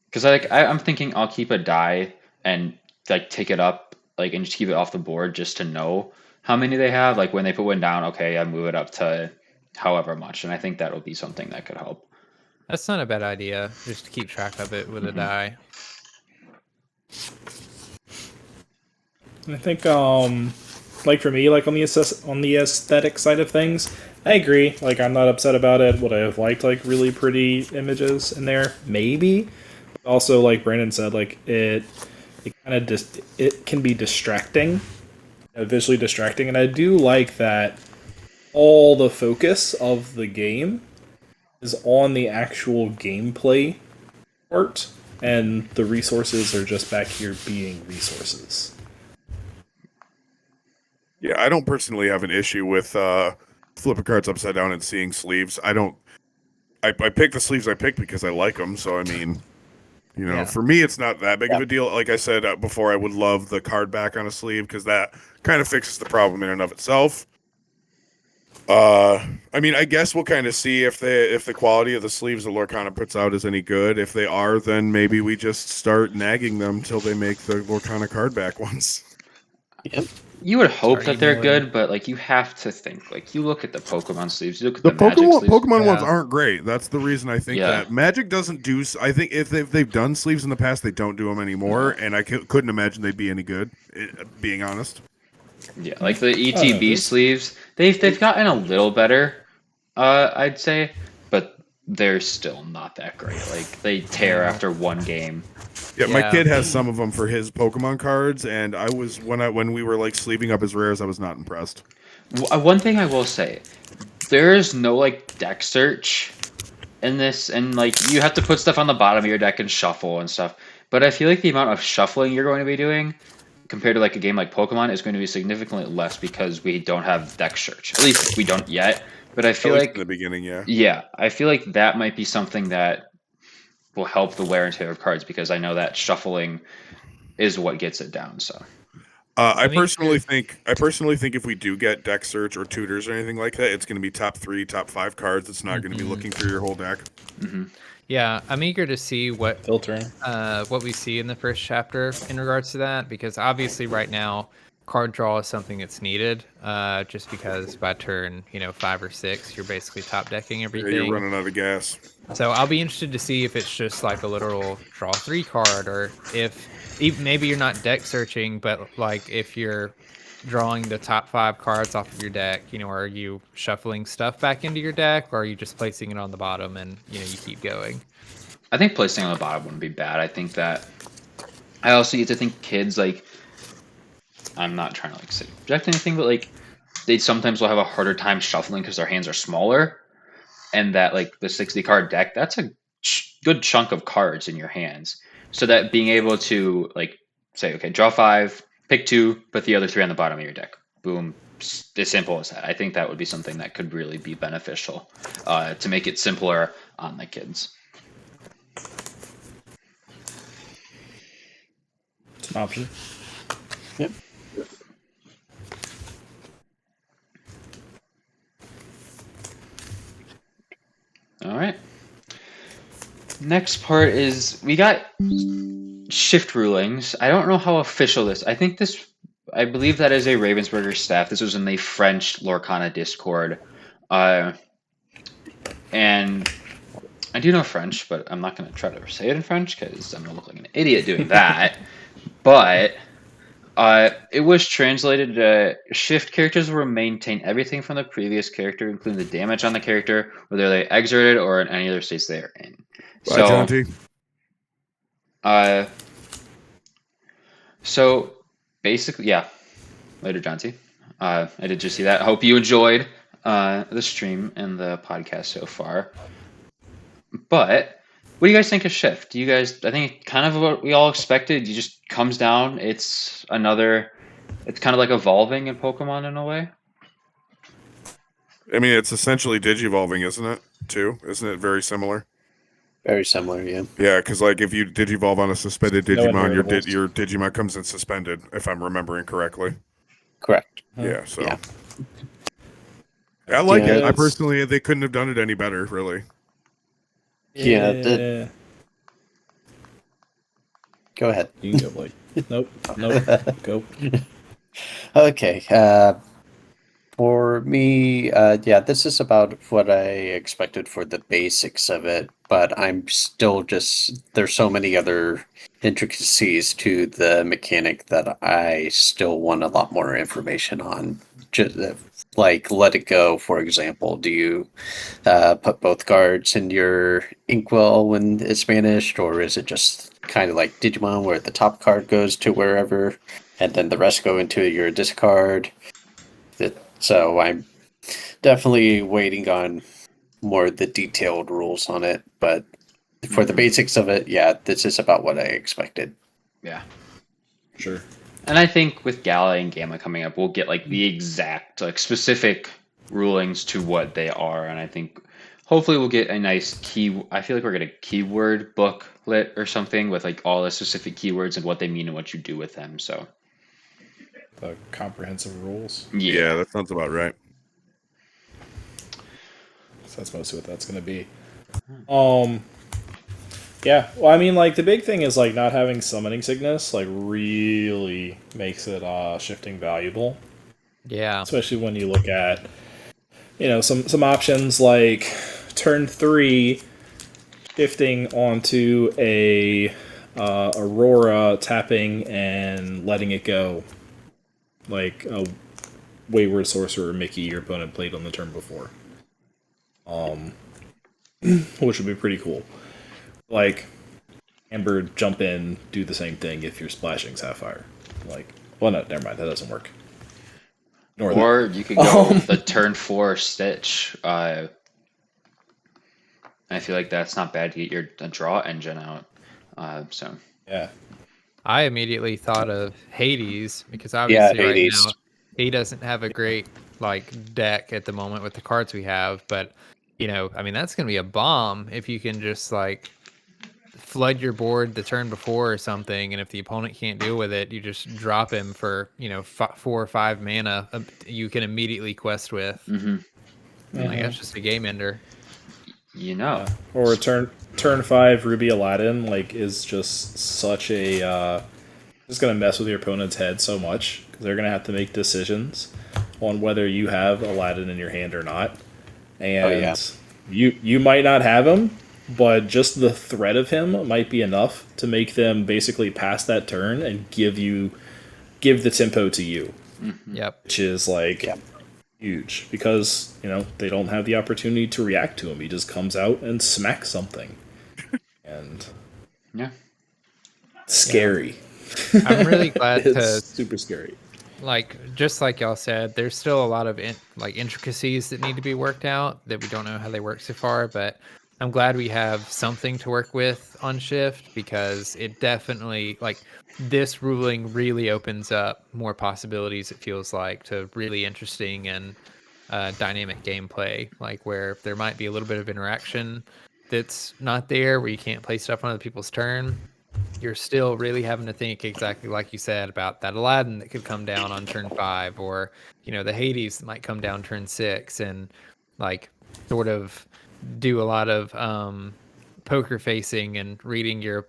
Because I'm thinking I'll keep a die and like take it up like and just keep it off the board just to know how many they have. Like when they put one down, okay, I move it up to however much, and I think that'll be something that could help. That's not a bad idea, just to keep track of it with a die. I think, like for me, like on the aesthetic side of things, I agree. Like I'm not upset about it. Would I have liked like really pretty images in there? Maybe. But also, like Brandon said, like it kind of it can be distracting, visually distracting, and I do like that all the focus of the game is on the actual gameplay part, and the resources are just back here being resources. Yeah, I don't personally have an issue with flipping cards upside down and seeing sleeves. I picked the sleeves I picked because I like them. So I mean, for me, it's not that big of a deal. Like I said before, I would love the card back on a sleeve because that kind of fixes the problem in and of itself. I mean, I guess we'll kind of see if the quality of the sleeves that Lorcana puts out is any good. If they are, then maybe we just start nagging them till they make the Lorcana card back ones. Yep. You would hope that they're emailing. good, but like you have to think. Like you look at the Pokemon sleeves, you look at The the Magic sleeves. Pokemon ones Yeah. aren't great. That's the reason I think that Magic doesn't do. I think if they've done sleeves in the past, they don't do them anymore, and I couldn't imagine they'd be any good. Being honest. Yeah, like the ETB sleeves, they've gotten a little better, I'd say, but they're still not that great. Like they tear after one game. Yeah, my Yeah. kid has some of them for his Pokemon cards, and I was when we were like sleeving up his rares, I was not impressed. One thing I will say, there is no like deck search in this, and like you have to put stuff on the bottom of your deck and shuffle and stuff. But I feel like the amount of shuffling you're going to be doing compared to like a game like Pokemon is going to be significantly less because we don't have deck search. At least we don't yet. But I feel like in the beginning, yeah, I feel like that might be something that will help the wear and tear of cards because I know that shuffling is what gets it down. So I mean, personally think if we do get deck search or tutors or anything like that, it's going to be top 3, top 5 cards. It's not going to be looking through your whole deck. Yeah, I'm eager to see what Filtering. what we see in the first chapter in regards to that, because obviously right now card draw is something that's needed, just because by turn 5 or 6 you're basically top decking Yeah, everything. you're running out of gas. So I'll be interested to see if it's just like a literal draw 3 card, or if maybe you're not deck searching, but like if you're drawing the top 5 cards off of your deck, are you shuffling stuff back into your deck, or are you just placing it on the bottom and you keep going? I think placing on the bottom wouldn't be bad. I think that I also get to think kids, like, I'm not trying to like subject anything, but like they sometimes will have a harder time shuffling because their hands are smaller, and that like the 60 card deck, that's a good chunk of cards in your hands. So that being able to like say, okay, draw 5, pick 2, put the other 3 on the bottom of your deck. Boom. As simple as that. I think that would be something that could really be beneficial to make it simpler on the kids. It's an option. Yep. All right. Next part is we got shift rulings. I don't know how official this. I believe that is a Ravensburger staff. This was in the French Lorcana Discord. And I do know French, but I'm not going to try to say it in French because I'm going to look like an idiot doing that. But it was translated to shift characters will maintain everything from the previous character, including the damage on the character, whether they exerted or in any other states they are in. Bye, John T. So basically, yeah. Later, John T. I did just see that. I hope you enjoyed the stream and the podcast so far. But what do you guys think of shift? I think kind of what we all expected. It just comes down. It's kind of like evolving in Pokemon in a way. I mean, it's essentially digivolving, isn't it? Too, isn't it very similar? Very similar, yeah. Yeah, because like if you digivolve on a suspended No Digimon, inheritables. your Digimon comes in suspended, if I'm remembering correctly. Correct. Yeah, so Yeah. I like Yeah, it. I it's- personally, they couldn't have done it any better, really. Yeah, Go ahead. You can go, Blake. Nope. Go. Okay. For me, yeah, this is about what I expected for the basics of it, but I'm still there's so many other intricacies to the mechanic that I still want a lot more information on. Just like Let It Go, for example. Do you put both cards in your Inkwell when it's banished, or is it just kind of like Digimon where the top card goes to wherever and then the rest go into your discard? So I'm definitely waiting on more of the detailed rules on it, but for the basics of it, yeah, this is about what I expected. Yeah. Sure. And I think with Gala and Gamma coming up, we'll get like the exact, like specific rulings to what they are. And I think hopefully we'll get a nice I feel like we're getting a keyword booklet or something with like all the specific keywords and what they mean and what you do with them. So The comprehensive rules. Yeah, that sounds about right. So that's mostly what that's going to be. Yeah. Well, I mean, like the big thing is like not having summoning sickness. Like really makes it shifting valuable. Yeah. Especially when you look at, some options like turn 3 shifting onto a Aurora, tapping and letting it go, like a Wayward Sorcerer Mickey your opponent played on the turn before, which would be pretty cool. Like Amber, jump in, do the same thing if you're splashing Sapphire. Like, well, no, never mind, that doesn't work. Or you could go the turn 4 Stitch. I feel like that's not bad to get your draw engine out. So Yeah. I immediately thought of Hades because obviously right Hades. now he doesn't have a great like deck at the moment with the cards we have, but I mean that's gonna be a bomb if you can just like flood your board the turn before or something, and if the opponent can't deal with it, you just drop him for 4 or 5 mana. You can immediately quest with. Like that's just a game ender. Or turn 5 Ruby Aladdin is just such a just gonna mess with your opponent's head so much because they're gonna have to make decisions on whether you have Aladdin in your hand or not, and you might not have him, but just the threat of him might be enough to make them basically pass that turn and give the tempo to you. Yep. Which is huge because they don't have the opportunity to react to him. He just comes out and smacks something, and yeah, scary. I'm really glad it's to super scary. like just like y'all said, there's still a lot of intricacies that need to be worked out that we don't know how they work so far, but I'm glad we have something to work with on shift because it definitely like this ruling really opens up more possibilities, it feels like, to really interesting and dynamic gameplay, like where there might be a little bit of interaction that's not there, where you can't play stuff on other people's turn. You're still really having to think exactly like you said about that Aladdin that could come down on turn 5, or the Hades that might come down turn 6, and like sort of do a lot of poker facing and reading your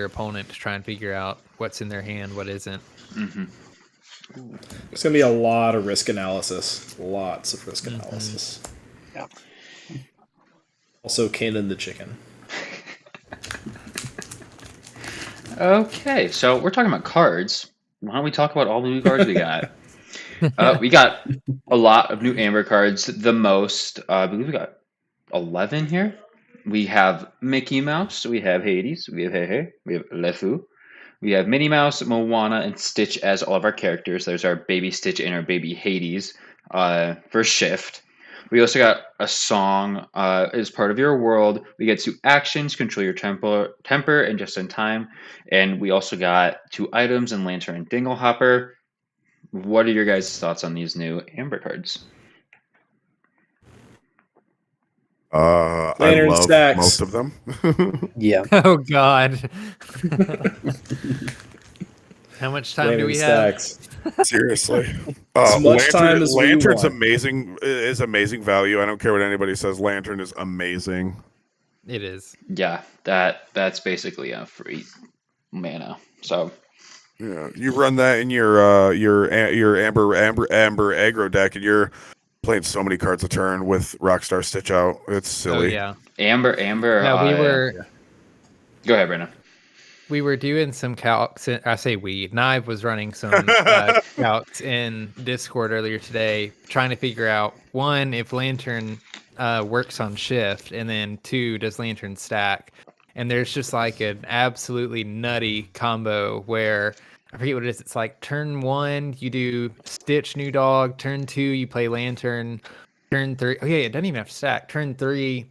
opponent to try and figure out what's in their hand, what isn't. Mm-hmm. There's going to be a lot of risk analysis. Lots of risk analysis. Yeah. Also, Kanan the chicken. Okay, so we're talking about cards. Why don't we talk about all the new cards we got? We got a lot of new Amber cards. The most, I believe we got 11 here. We have Mickey Mouse, we have Hades, we have Hehe, we have Lefu, we have Minnie Mouse, Moana, and Stitch as all of our characters. There's our baby Stitch and our baby Hades for Shift. We also got a song as part of your world. We get 2 actions, control your temper, and just in time. And we also got 2 items in Lantern and Dinglehopper. What are your guys' thoughts on these new Amber cards? I Lantern love stacks. most of them. Yeah. Oh God. How much time do we have? Seriously, As much time as we Lantern's want. amazing value. I don't care what anybody says. Lantern is amazing. It is. Yeah, that's basically a free mana. So Yeah, you run that in your amber aggro deck, and you're playing so many cards a turn with Rockstar Stitch out. It's silly. Oh yeah. Amber. Yeah, we were Go ahead, Brandon. we were doing some calcs. I say we. Knive was running some calcs in Discord earlier today, trying to figure out, 1, if Lantern works on shift, and then 2, does Lantern stack? And there's just like an absolutely nutty combo where I forget what it is. It's like turn 1 you do Stitch New Dog, turn 2 you play Lantern, turn 3 oh yeah, it doesn't even have to stack. Turn 3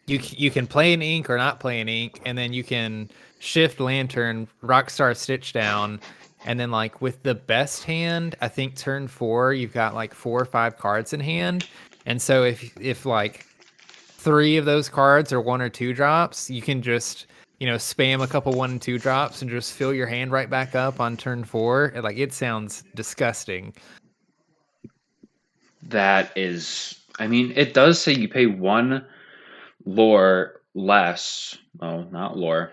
you can play an ink or not play an ink, and then you can shift Lantern, Rockstar Stitch down, and then like with the best hand, I think turn 4 you've got like 4 or 5 cards in hand, and so if like 3 of those cards are 1 or 2 drops, you can just spam a couple 1 and 2 drops and just fill your hand right back up on turn 4. Like, it sounds disgusting. That is, I mean, it does say you pay 1 lore less. Oh, not lore.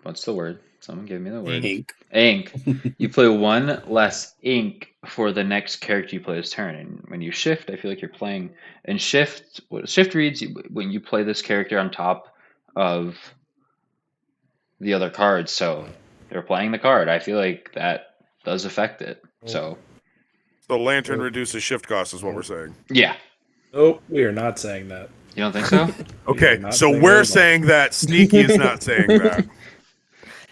What's the word? Someone give me the word. Ink. You play 1 less ink for the next character you play this turn. And when you shift, I feel like you're playing. And shift, what shift reads, when you play this character on top of the other cards. So they're playing the card. I feel like that does affect it. So Lantern reduces shift cost, is what we're saying. yeah. Nope, we are not saying that. You don't think so? Okay, not so saying we're that at all. saying that. Sneaky is not saying that.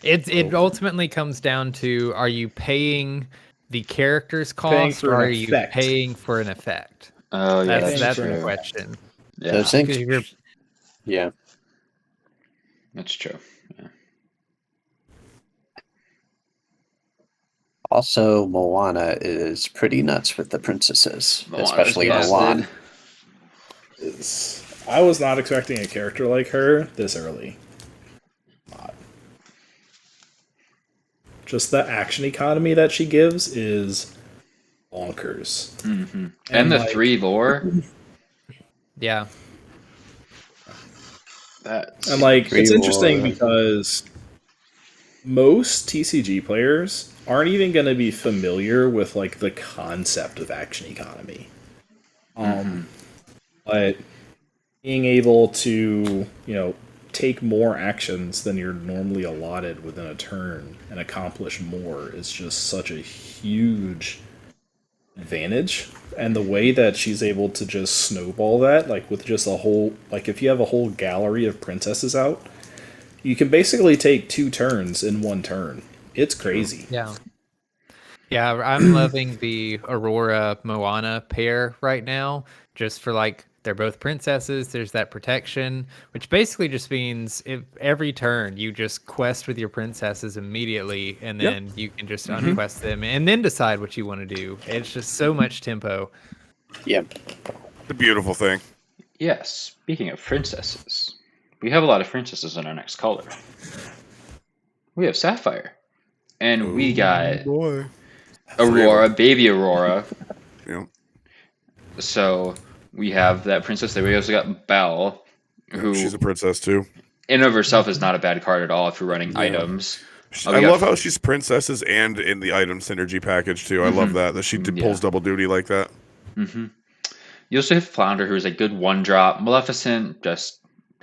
It ultimately comes down to, are you paying the character's Paying cost, for or an are you effect. paying for an effect? Oh yeah, That's that's the true. question. Yeah, Those things. 'Cause if you're- Yeah. that's true. Yeah. Also, Moana is pretty nuts with the princesses, Moana's especially busted. Mulan. I was not expecting a character like her this early. Not. Just the action economy that she gives is bonkers. Mm-hmm. And the like, 3 lore. Yeah. That's And like, Three it's interesting more. because most TCG players aren't even going to be familiar with like the concept of action economy. But being able to, take more actions than you're normally allotted within a turn and accomplish more is just such a huge advantage. And the way that she's able to just snowball that, like with just a whole, like if you have a whole gallery of princesses out, You can basically take 2 turns in 1 turn. It's crazy. Yeah. Yeah, I'm loving the Aurora Moana pair right now, just for like they're both princesses. There's that protection, which basically just means if every turn you just quest with your princesses immediately, and then you can just unquest them and then decide what you want to do. It's just so much tempo. Yep. The beautiful thing. Yes, speaking of princesses, we have a lot of princesses in our next color. We have Sapphire. And we got Boy. Aurora, baby Aurora. Yeah. So we have that princess there. We also got Belle, who She's a princess too. in and of herself is not a bad card at all if you're running items. I love how she's princesses and in the item synergy package too. I love that she pulls double duty like that. You also have Flounder, who's a good 1-drop. Maleficent, just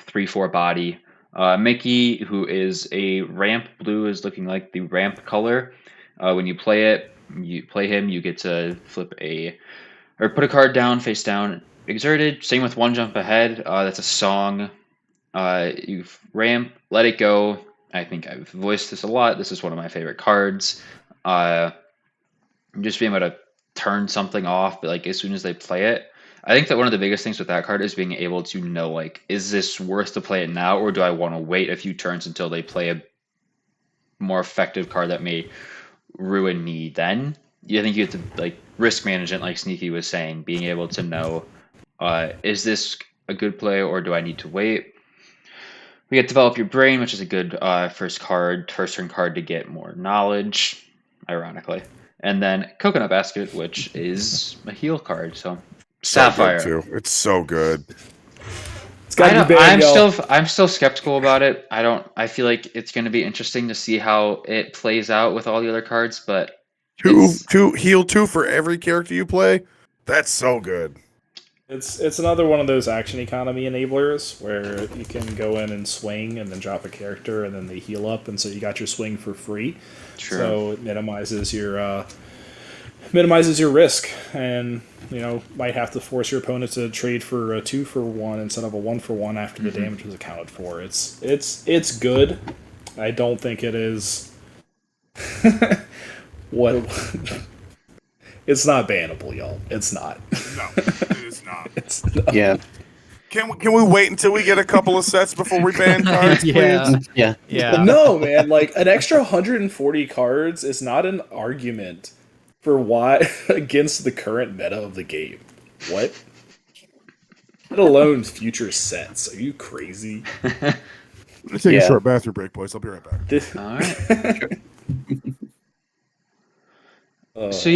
3/4 body. Mickey, who is a ramp blue, is looking like the ramp color. When you play him, you get to put a card down, face down, exerted. Same with 1 jump ahead. That's a song. You ramp, let it go. I think I've voiced this a lot. This is one of my favorite cards. Just being able to turn something off, but like as soon as they play it, I think that one of the biggest things with that card is being able to know, like, is this worth to play it now, or do I want to wait a few turns until they play a more effective card that may ruin me then? I think you have to, like, risk management, like Sneaky was saying, being able to know, is this a good play, or do I need to wait? We get Develop Your Brain, which is a good first turn card to get more knowledge, ironically. And then Coconut Basket, which is a heal card, so... Sapphire. So too. It's so good. It's gotta be banned, I'm still skeptical about it. I feel like it's going to be interesting to see how it plays out with all the other cards, but Heal 2 for every character you play. That's so good. It's another one of those action economy enablers where you can go in and swing and then drop a character and then they heal up, and so you got your swing for free. True. So it minimizes your risk, and might have to force your opponent to trade for a 2-for-1 instead of a 1-for-1 after the damage was accounted for. It's good. I don't think it is what it's not bannable, y'all. It's not. No, it is not. It's not. Yeah. Can we wait until we get a couple of sets before we ban cards, please? Yeah. No, man. Like an extra 140 cards is not an argument for why against the current meta of the game. What? Let alone future sets. Are you crazy? I'm gonna take a short bathroom break, boys. I'll be right back. all right. So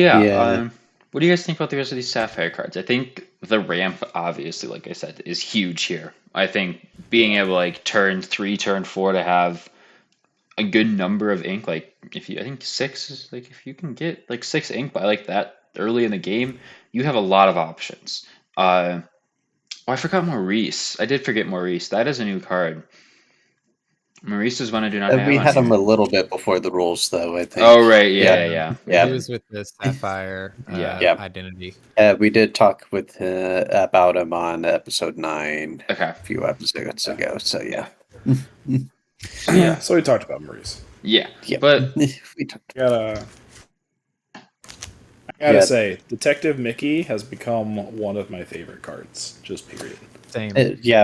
what do you guys think about the rest of these Sapphire cards? I think the ramp, obviously, like I said, is huge here. I think being able to like turn 3, turn 4 to have a good number of ink, like I think 6 is like if you can get like 6 ink by like that early in the game, you have a lot of options. I forgot Maurice. I did forget Maurice. That is a new card. Maurice is one I do not have. We had him a little bit before the rules, though, I think. Oh, right. Yeah. He was with the Sapphire identity. We did talk with about him on episode 9 Okay. a few episodes ago, so yeah. Yeah, so we talked about Maurice. Yeah. Yeah. But we talked. I gotta say, Detective Mickey has become one of my favorite cards. Just period. Same.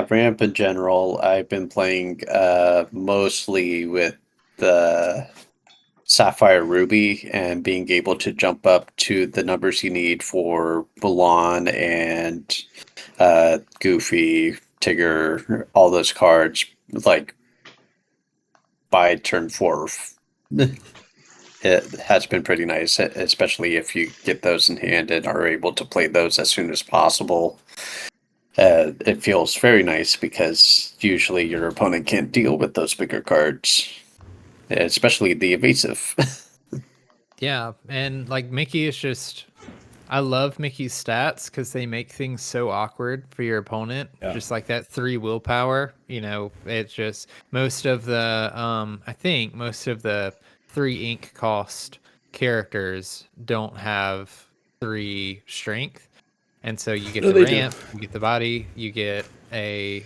Ramp in general, I've been playing mostly with the Sapphire Ruby and being able to jump up to the numbers you need for Mulan and Goofy, Tigger, all those cards, like by turn 4. It has been pretty nice, especially if you get those in hand and are able to play those as soon as possible. It feels very nice because usually your opponent can't deal with those bigger cards, especially the evasive. Yeah, and like Mickey is just... I love Mickey's stats because they make things so awkward for your opponent. Yeah. Just like that 3 willpower, it's just most of the I think most of the 3 ink cost characters don't have 3 strength, and so you get the ramp, you get the body, you get a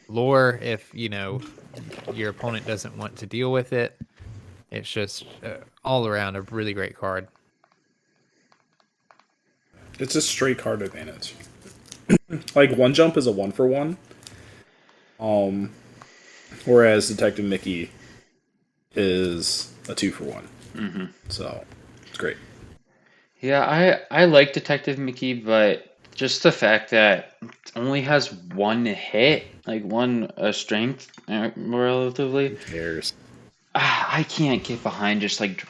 lore if your opponent doesn't want to deal with it. It's just all around a really great card. It's a straight card advantage. Like, one jump is a 1-for-1. Whereas Detective Mickey is a 2-for-1. Mm-hmm. So, it's great. Yeah, I like Detective Mickey, but just the fact that it only has one hit, like one strength, relatively, Who cares? I can't get behind just like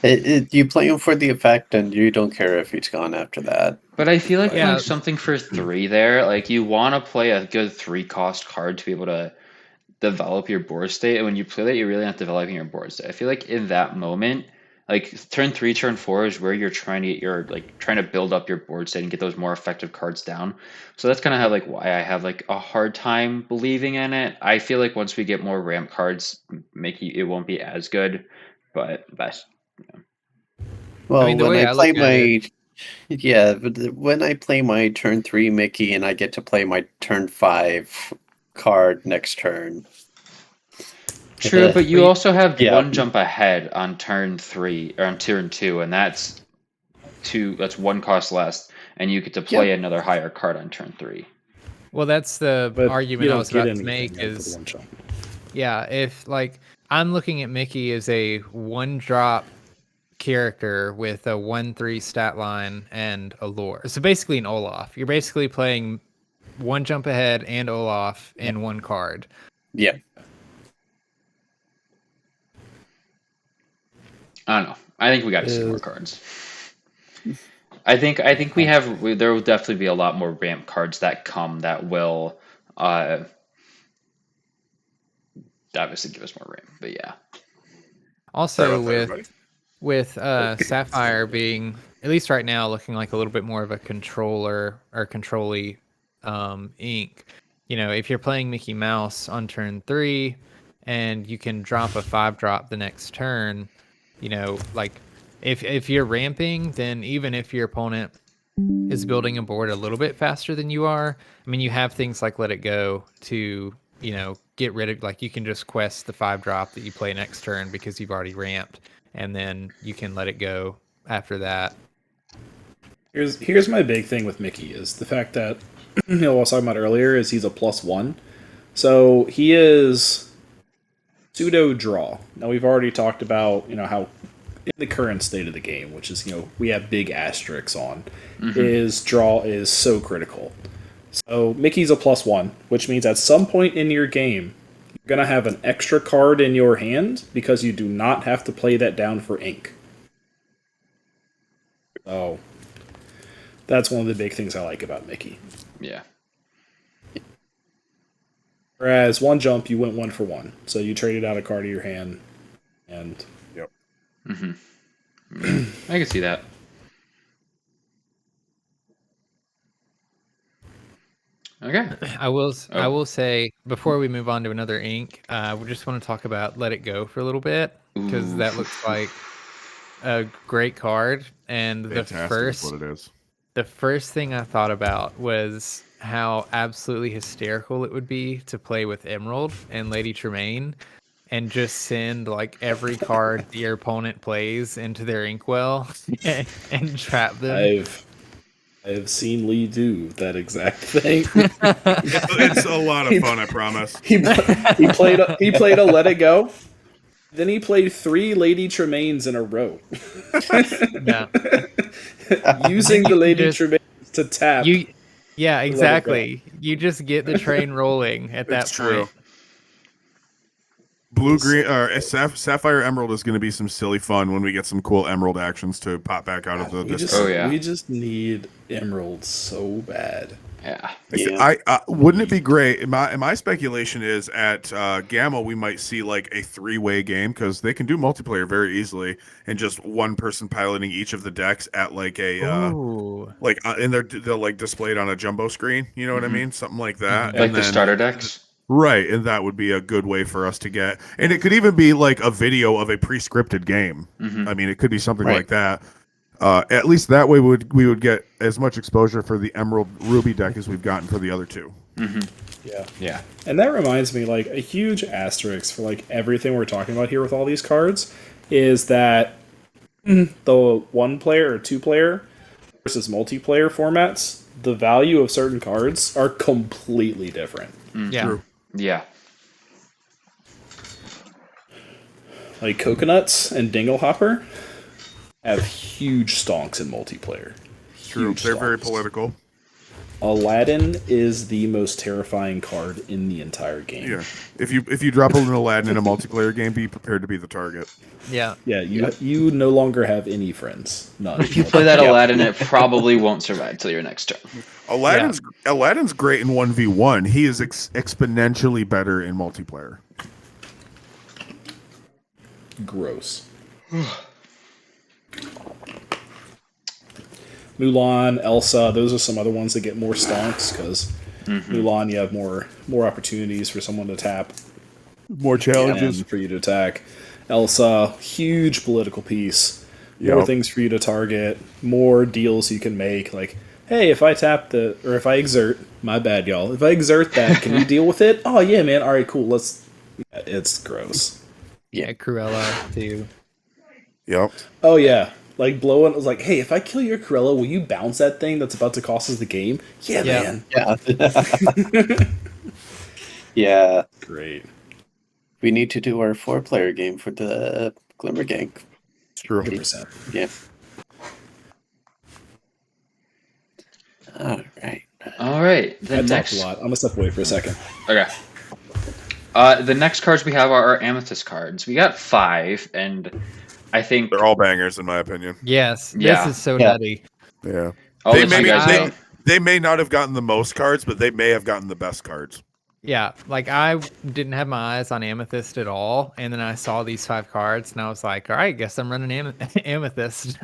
You play him for the effect, and you don't care if he's gone after that. but I feel like Yeah. playing something for 3 there, like you want to play a good 3-cost card to be able to develop your board state, and when you play that, you're really not developing your board state. I feel like in that moment, like turn 3, turn 4 is where you're trying to get your trying to build up your board state and get those more effective cards down. So that's kind of how like why I have like a hard time believing in it. I feel like once we get more ramp cards, it won't be as good, but that's Well, mean, the when way I I play look at yeah, but when I play my turn 3 Mickey and I get to play my turn 5 card next turn. true, but you Wait, also have yeah. one jump ahead on turn 3 or on turn 2, and that's 1 cost less, and you get to play another higher card on turn 3. Well, that's the But argument you I don't was get about to anything make after the is, one jump. yeah, if like I'm looking at Mickey as a 1-drop character with a 1/3 stat line and a lore. So basically an Olaf. You're basically playing 1 jump ahead and Olaf in 1 card. Yeah. I don't know. I think we got to see more cards. I think there will definitely be a lot more ramp cards that come that will obviously give us more ramp. But yeah. Also about that, everybody. with Sapphire being, at least right now, looking like a little bit more of a controller or control-y ink. You know, if you're playing Mickey Mouse on turn 3 and you can drop a 5-drop the next turn, you know, like if you're ramping, then even if your opponent is building a board a little bit faster than you are, I mean, you have things like Let It Go to, you know, get rid of, like you can just quest the 5-drop that you play next turn because you've already ramped, and then you can let it go after that. Here's my big thing with Mickey is the fact that what I was talking about earlier is he's a +1. So he is pseudo draw. Now we've already talked about, you know, how in the current state of the game, which is, you know, we have big asterisks on, is draw is so critical. So Mickey's a +1, which means at some point in your game, you're going to have an extra card in your hand because you do not have to play that down for ink. So that's one of the big things I like about Mickey. Yeah. Whereas 1 jump, you went 1-for-1. So you traded out a card of your hand, and Yep. I can see that. Okay. I will say before we move on to another ink, we just want to talk about Let It Go for a little bit because that looks like a great card. And Fantastic is what it is. the first thing I thought about was how absolutely hysterical it would be to play with Emerald and Lady Tremaine and just send like every card your opponent plays into their inkwell and trap them. I've seen Lee do that exact thing. It's a lot of fun, I promise. he played a Let It Go. Then he played 3 Lady Tremaines in a row. Yeah. Using the Lady Tremaines to tap. Yeah, exactly. You just get the train rolling at that It's point. true. Blue green or Sapphire Emerald is going to be some silly fun when we get some cool Emerald actions to pop back out of the discard. We just need Emerald so bad. Yeah. I wouldn't it be great? My speculation is at Gamma we might see like a 3-way game because they can do multiplayer very easily and just one person piloting each of the decks at like a and they'll like display it on a jumbo screen. You know what I mean? Something like that. Like the starter decks. Right, and that would be a good way for us to get, and it could even be like a video of a pre-scripted game. I mean, it could be something like that. At least that way we would get as much exposure for the Emerald Ruby deck as we've gotten for the other two. Yeah. And that reminds me, like, a huge asterisk for, like, everything we're talking about here with all these cards is that the one-player or two-player versus multiplayer formats, the value of certain cards are completely different. Yeah. True. Yeah. Like, Coconuts and Dinglehopper have huge stonks in multiplayer. True. Huge They're very stonks. political. Aladdin is the most terrifying card in the entire game. Yeah. If you drop an Aladdin in a multiplayer game, be prepared to be the target. Yeah. Yeah, you no longer have any friends. None. If you play that Aladdin, it probably won't survive till your next turn. Aladdin's great in 1v1. He is exponentially better in multiplayer. Gross. Mulan, Elsa, those are some other ones that get more stonks because Mulan, you have more opportunities for someone to tap More challenges. and for you to attack. Elsa, huge political piece. More Yep. things for you to target. More deals you can make. Like, hey, if I if I exert, my bad, y'all. If I exert that, can you deal with it? Oh yeah, man. All right, cool. Yeah, it's gross. Yeah, Cruella too. Yep. Oh yeah, like blowing. It was like, hey, if I kill your Cruella, will you bounce that thing that's about to cost us the game? Yeah, Yeah. man. Yeah. Yeah. Great. We need to do our 4-player game for the Glimmer Gang. It's true. 100%. Yeah. All right. All right. The I talked next. a lot. I'm gonna step away for a second. Okay. The next cards we have are our Amethyst cards. We got 5, and I think They're all bangers in my opinion. Yes. Yeah. This is so Yeah. nutty. Yeah. I'll They let you may, guys they, know. they may not have gotten the most cards, but they may have gotten the best cards. Yeah, like I didn't have my eyes on Amethyst at all, and then I saw these 5 cards, and I was like, "All right, guess I'm running Amethyst."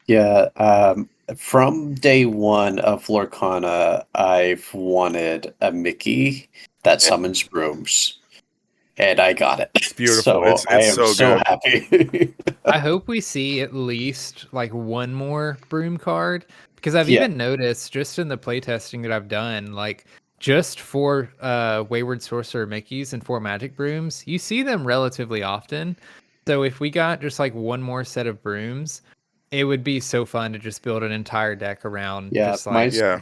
Yeah. From day one of Lorcana, I've wanted a Mickey that summons brooms, and I got it. It's beautiful. So It's I am so so good. happy. I hope we see at least like one more broom card, because I've Yeah. even noticed just in the playtesting that I've done, like just for Wayward Sorcerer Mickeys and 4 Magic Brooms, you see them relatively often. So if we got just like one more set of brooms, it would be so fun to just build an entire deck around. Yeah, just my like Yeah.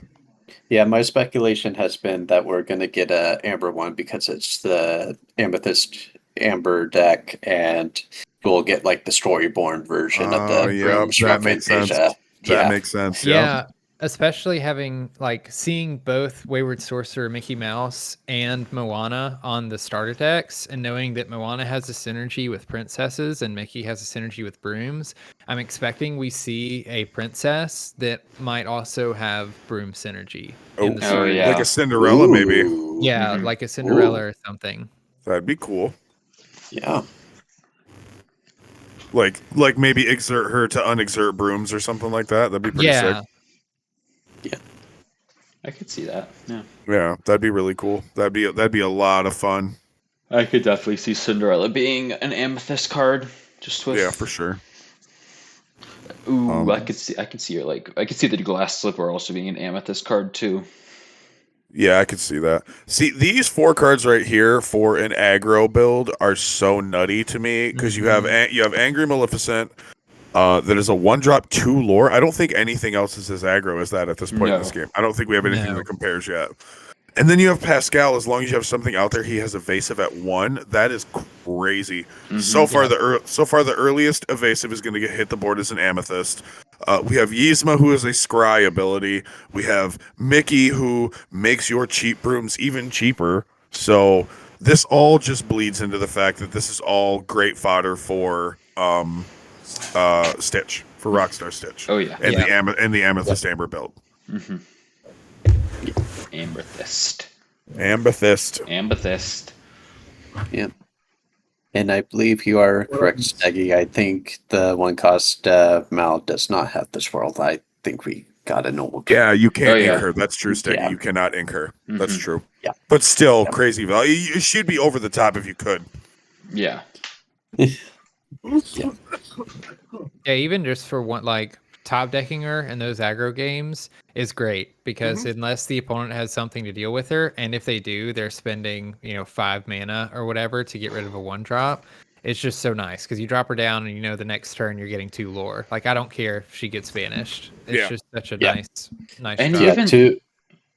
Yeah, my speculation has been that we're going to get a Amber one because it's the Amethyst Amber deck, and we'll get like the Storyborn version of the Yeah, brooms that from makes sense. Fantasia. That makes sense. Yeah. Yeah, especially having like seeing both Wayward Sorcerer, Mickey Mouse, and Moana on the starter decks, and knowing that Moana has a synergy with princesses and Mickey has a synergy with brooms. I'm expecting we see a princess that might also have broom synergy. in the Oh, starter yeah. Like deck. a Cinderella, maybe. Ooh. Yeah, Mhm. like a Cinderella or something. That'd be cool. Yeah. Like maybe exert her to unexert brooms or something like that. That'd be pretty Yeah, sick. I could see that. Yeah. Yeah, that'd be really cool. That'd be a lot of fun. I could definitely see Cinderella being an Amethyst card. Just with Yeah, for sure. Ooh, I could see her like I could see the Glass Slipper also being an Amethyst card too. Yeah, I could see that. See, these 4 cards right here for an aggro build are so nutty to me because you have Angry Maleficent. That is a 1-drop 2 lore. I don't think anything else is as aggro as that at this point in this game. I don't think we have anything No. that compares yet. And then you have Pascal. As long as you have something out there, he has evasive at 1. That is crazy. So far, the earliest evasive is going to hit the board as an Amethyst. We have Yzma, who is a scry ability. We have Mickey, who makes your cheap brooms even cheaper. So this all just bleeds into the fact that this is all great fodder for Stitch, for Rockstar Stitch. Oh yeah. And the Amethyst Amber build. Amethyst. Amethyst. Yeah. And I believe you are correct, Steggy. I think the 1-cost Mal does not have this world. I think we got a normal card. Yeah, you can't Oh, yeah. ink her. That's true, Steggy. Yeah. You cannot ink her. That's true. Yeah. But still, crazy value. It should be over the top if you could. Yeah. Yeah, even just for one, like top decking her in those aggro games is great because unless the opponent has something to deal with her, and if they do, they're spending 5 mana or whatever to get rid of a 1-drop. It's just so nice because you drop her down and the next turn you're getting 2 lore. Like I don't care if she gets banished. It's Yeah. just such a Yeah. nice And drop. even-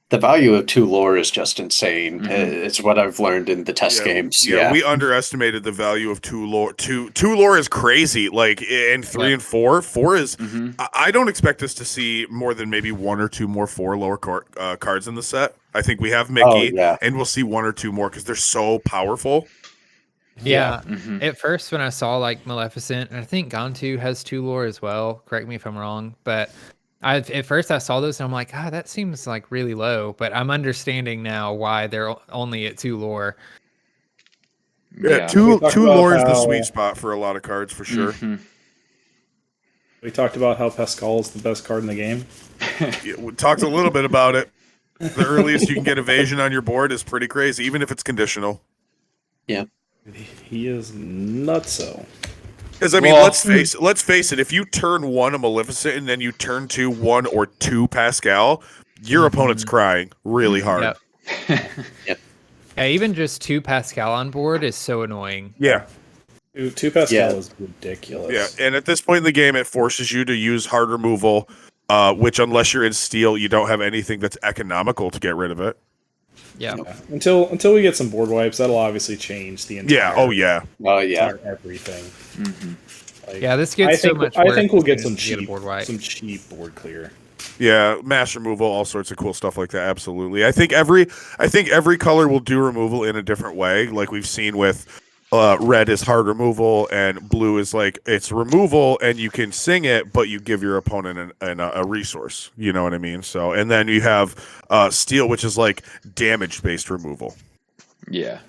The value of 2 lore is just insane. Mhm. It's what I've learned in the test games. Yeah, we underestimated the value of 2 lore. 2 lore is crazy. Like in 3 and 4, 4 is. I don't expect us to see more than maybe 1 or 2 more 4 lower cards in the set. I think we have Mickey, and we'll see 1 or 2 more because they're so powerful. Yeah. At first, when I saw like Maleficent, and I think Gantu has 2 lore as well. Correct me if I'm wrong, but at first I saw those and I'm like, that seems like really low. But I'm understanding now why they're only at 2 lore. Yeah, 2 lore is the sweet spot for a lot of cards for sure. We talked about how Pascal is the best card in the game. Yeah, we talked a little bit about it. The earliest you can get evasion on your board is pretty crazy, even if it's conditional. Yeah. He is nutso. Because I mean, let's face it. If you turn 1 a Maleficent and then you turn 2 1 or 2 Pascal, your opponent's crying really hard. Yep. Yeah, even just 2 Pascal on board is so annoying. Yeah. 2 Pascal is ridiculous. Yeah, and at this point in the game, it forces you to use hard removal, which unless you're in steel, you don't have anything that's economical to get rid of it. Yeah. Until we get some board wipes, that'll obviously change the entire. Yeah. Oh yeah. Entire everything. Like, Yeah, this gets so much. I think we'll get some cheap board wipe. some cheap board clear. Yeah, mass removal, all sorts of cool stuff like that. Absolutely. I think every color will do removal in a different way. Like we've seen with red is hard removal and blue is like it's removal and you can sing it, but you give your opponent a resource. You know what I mean? So, and then you have steel, which is like damage based removal. Yeah.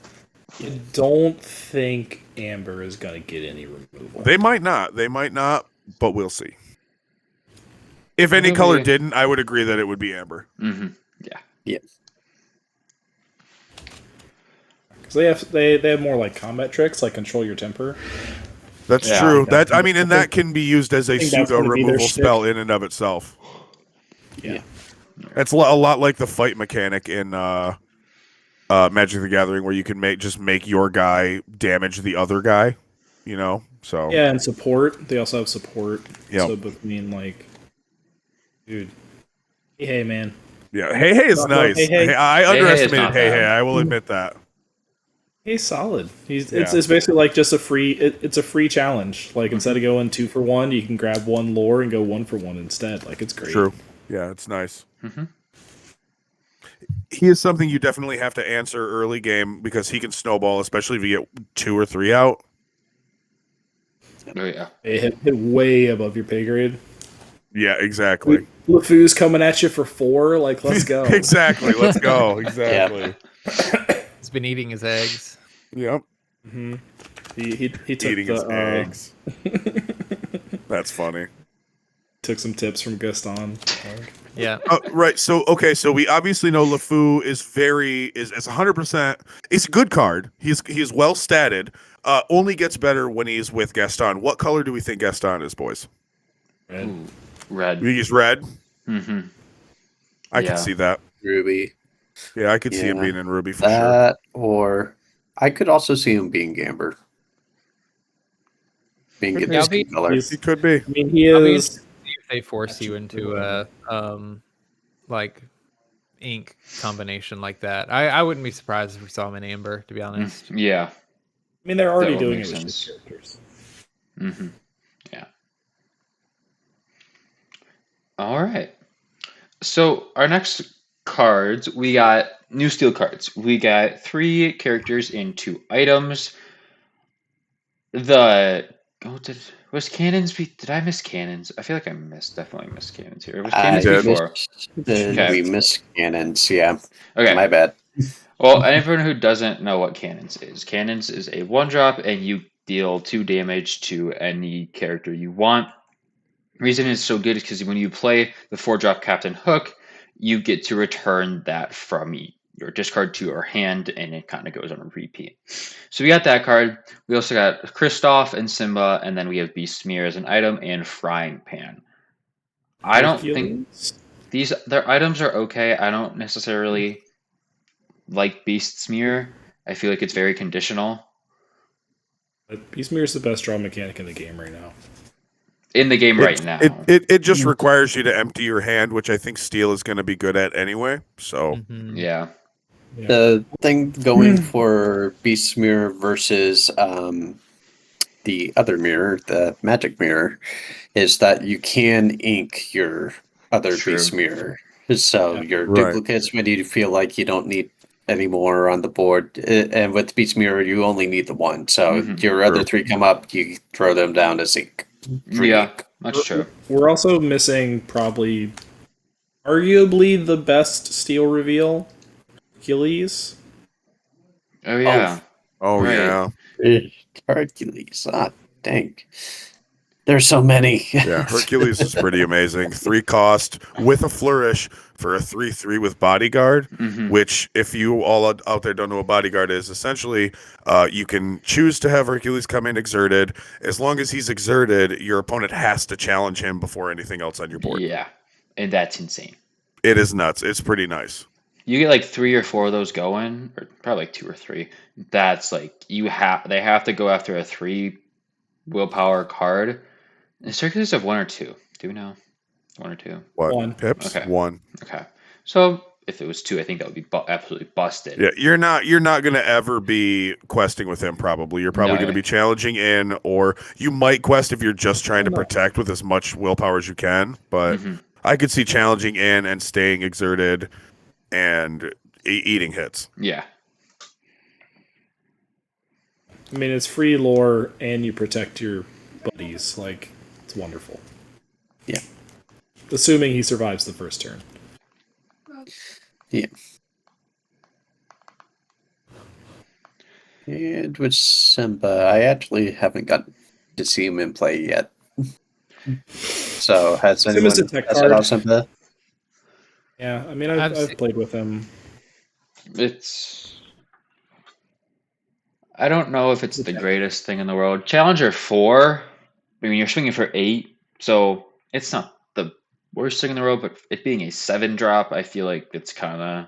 I don't think Amber is gonna get any removal. They might not, but we'll see. If any color didn't, I would agree that it would be Amber. Yeah. Because they have more like combat tricks, like control your temper. That's true. That I mean, and that can be used as a pseudo removal spell in and of itself. Yeah. It's a lot like the fight mechanic in Magic the Gathering, where you can make your guy damage the other guy. You know, so Yeah, and support. They also have support. Yep. So between like, dude, hey man. Yeah, hey is nice. Hey. I underestimated not bad. I will admit that. He's solid. It's basically like just a free. It's a free challenge. Like instead of going 2 for 1, you can grab 1 lore and go 1 for 1 instead. Like it's great. True. Yeah, it's nice. He is something you definitely have to answer early game because he can snowball, especially if you get 2 or 3 out. Oh yeah. It hit way above your pay grade. Yeah, exactly. LeFou's coming at you for 4. Like let's go. Exactly. Let's go. Exactly. He's been eating his eggs. Yep. He took Eating his eggs. That's funny. Took some tips from Gaston. Yeah. Right. So we obviously know LeFou is 100%. It's a good card. He's well statted. Only gets better when he's with Gaston. What color do we think Gaston is, boys? Red. Ooh, red. He's red. I Yeah. can see that. Ruby. Yeah, I could see him being in Ruby for That, or I could also see him being Amber. Being Could a be. distinct color. sure. He could be. I mean, he I mean, is. see if they force you into a like ink combination like that. I wouldn't be surprised if we saw him in Amber, to be honest. Yeah. I mean, they're already That would doing make it with sense. just characters. Yeah. All right. So our next cards, we got new steel cards. We got 3 characters and 2 items. Was cannons? Did I miss cannons? I feel like I definitely missed cannons here. Was cannons before? We missed cannons, yeah. Okay. My bad. Well, anyone who doesn't know what cannons is a 1-drop, and you deal 2 damage to any character you want. The reason it's so good is because when you play the 4-drop Captain Hook, you get to return that from your discard to your hand, and it kind of goes on a repeat. So we got that card. We also got Kristoff and Simba, and then we have Beast Smear as an item and Frying Pan. I don't think their items are okay. I don't necessarily like Beast Smear. I feel like it's very conditional. Beast Smear is the best draw mechanic in the game right now. In the game right now. It just requires you to empty your hand, which I think Steel is going to be good at anyway. So Yeah. The thing going for Beast Mirror versus the other mirror, the Magic Mirror, is that you can ink your other Beast Mirror. So your duplicates, when you feel like you don't need any more on the board, and with Beast Mirror, you only need the one. So your other three come up, you throw them down as ink. Yeah, that's true. We're also missing arguably the best Steel reveal, Hercules. Oh yeah. Oh Right. yeah. Hercules. Dang. There's so many. Yeah, Hercules is pretty amazing. 3 cost with a flourish for a 3/3 with bodyguard, which, if you all out there don't know what bodyguard is, essentially you can choose to have Hercules come in exerted. As long as he's exerted, your opponent has to challenge him before anything else on your board. Yeah. And that's insane. It is nuts. It's pretty nice. You get like 3 or 4 of those going, or probably like 2 or 3. That's like they have to go after a 3 willpower card. Is Hercules have 1 or 2? Do we know? 1 or 2? What? 1. Pips? Okay. 1. Okay. So if it was 2, I think that would be absolutely busted. Yeah, you're not going to ever be questing with him. Probably you're probably going to be challenging in, or you might quest if you're just trying to protect with as much willpower as you can. But I could see challenging in and staying exerted and eating hits. Yeah. I mean, it's free lore, and you protect your buddies. Like, it's wonderful. Yeah. Assuming he survives the first turn. Yeah. And with Simba, I actually haven't gotten to see him in play yet. So, has anyone tested out Simba? Yeah, I mean, I've played with him. I don't know if it's the greatest thing in the world. Challenger 4, I mean, you're swinging for 8, so it's not the worst thing in the world, but it being a 7 drop, I feel like it's kind of...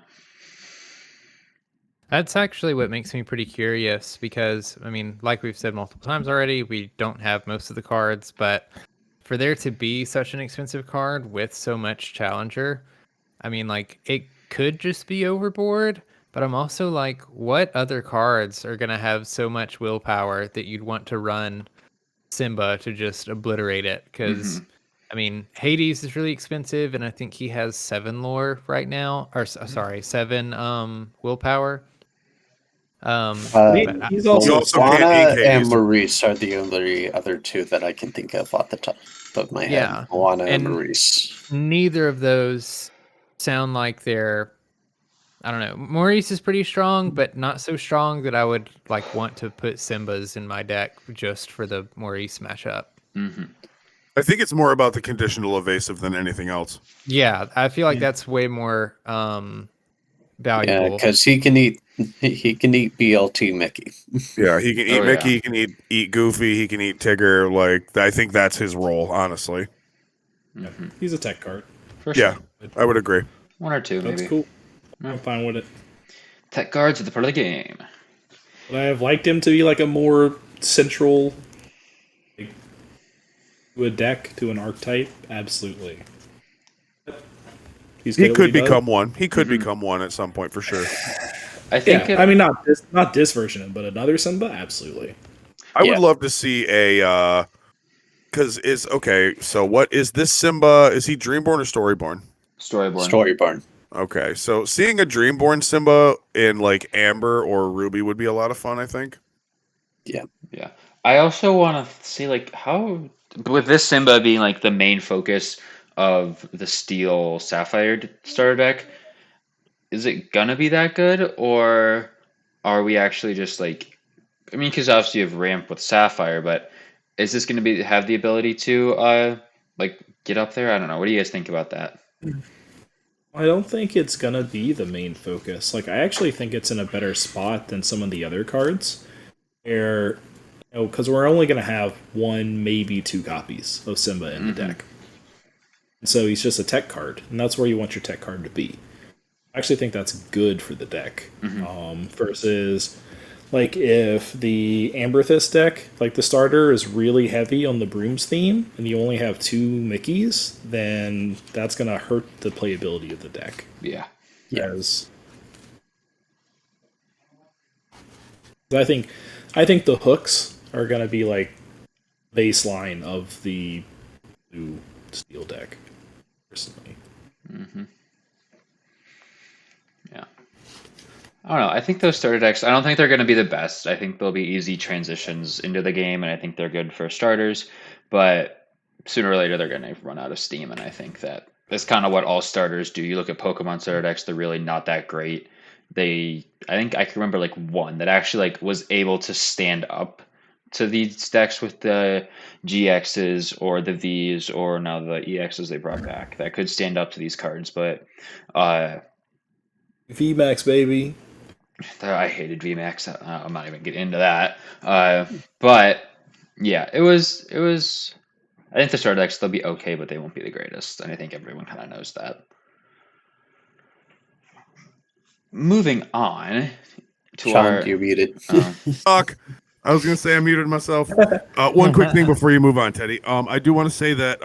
That's actually what makes me pretty curious because, I mean, like we've said multiple times already, we don't have most of the cards, but for there to be such an expensive card with so much Challenger, I mean, like, it could just be overboard, but I'm also like, what other cards are going to have so much willpower that you'd want to run Simba to just obliterate it? Because, I mean, Hades is really expensive, and I think he has 7 lore right now, or sorry, 7 willpower. He's also Moana and Maurice are the only other 2 that I can think of off the top of my head. Yeah. Moana and Maurice. Neither of those sound like they're, I don't know. Maurice is pretty strong, but not so strong that I would like want to put Simba's in my deck just for the Maurice matchup. I think it's more about the conditional evasive than anything else. Yeah, I feel like that's way more valuable. Yeah, because he can eat BLT Mickey. Yeah, he can eat Mickey, yeah. he can eat Goofy, he can eat Tigger. Like, I think that's his role, honestly. He's a tech card. For Yeah, sure. I would agree. 1 or 2, maybe. That's cool. I'm fine with it. Tech cards are the part of the game. Would I have liked him to be like a more central to a deck, to an archetype? Absolutely. He could become one. He could become one at some point for sure. I think. I mean, not this version, but another Simba. Absolutely. I would love to see a. Because so what is this Simba? Is he Dreamborn or Storyborn? Storyborn. Okay, so seeing a Dreamborn Simba in like Amber or Ruby would be a lot of fun, I think. Yeah. Yeah. I also want to see like how, with this Simba being like the main focus of the Steel Sapphire starter deck, is it gonna be that good, or are we actually just like, I mean, because obviously you have Ramp with Sapphire, but is this gonna have the ability to like get up there? I don't know. What do you guys think about that? I don't think it's gonna be the main focus. Like, I actually think it's in a better spot than some of the other cards, where, because we're only gonna have one, maybe two copies of Simba in the deck. So he's just a tech card, and that's where you want your tech card to be. I actually think that's good for the deck. Versus, like, if the Amberthist deck, like the starter, is really heavy on the Brooms theme, and you only have two Mickeys, then that's going to hurt the playability of the deck. Yeah. As I think the hooks are going to be like baseline of the blue steel deck, personally. Yeah. I don't know. I think those starter decks, I don't think they're going to be the best. I think they'll be easy transitions into the game, and I think they're good for starters. But sooner or later, they're going to run out of steam, and I think that's kind of what all starters do. You look at Pokemon starter decks; they're really not that great. I think I can remember like one that actually like was able to stand up to these decks with the GXs or the Vs or now the EXs they brought back that could stand up to these cards, but VMAX, baby. I hated VMAX. I'm not even getting into that. But yeah, it was. I think the starter decks they'll be okay, but they won't be the greatest, and I think everyone kind of knows that. Moving on to Sean, you're muted. Fuck. I was gonna say I muted myself. One quick thing before you move on, Teddy. I do want to say that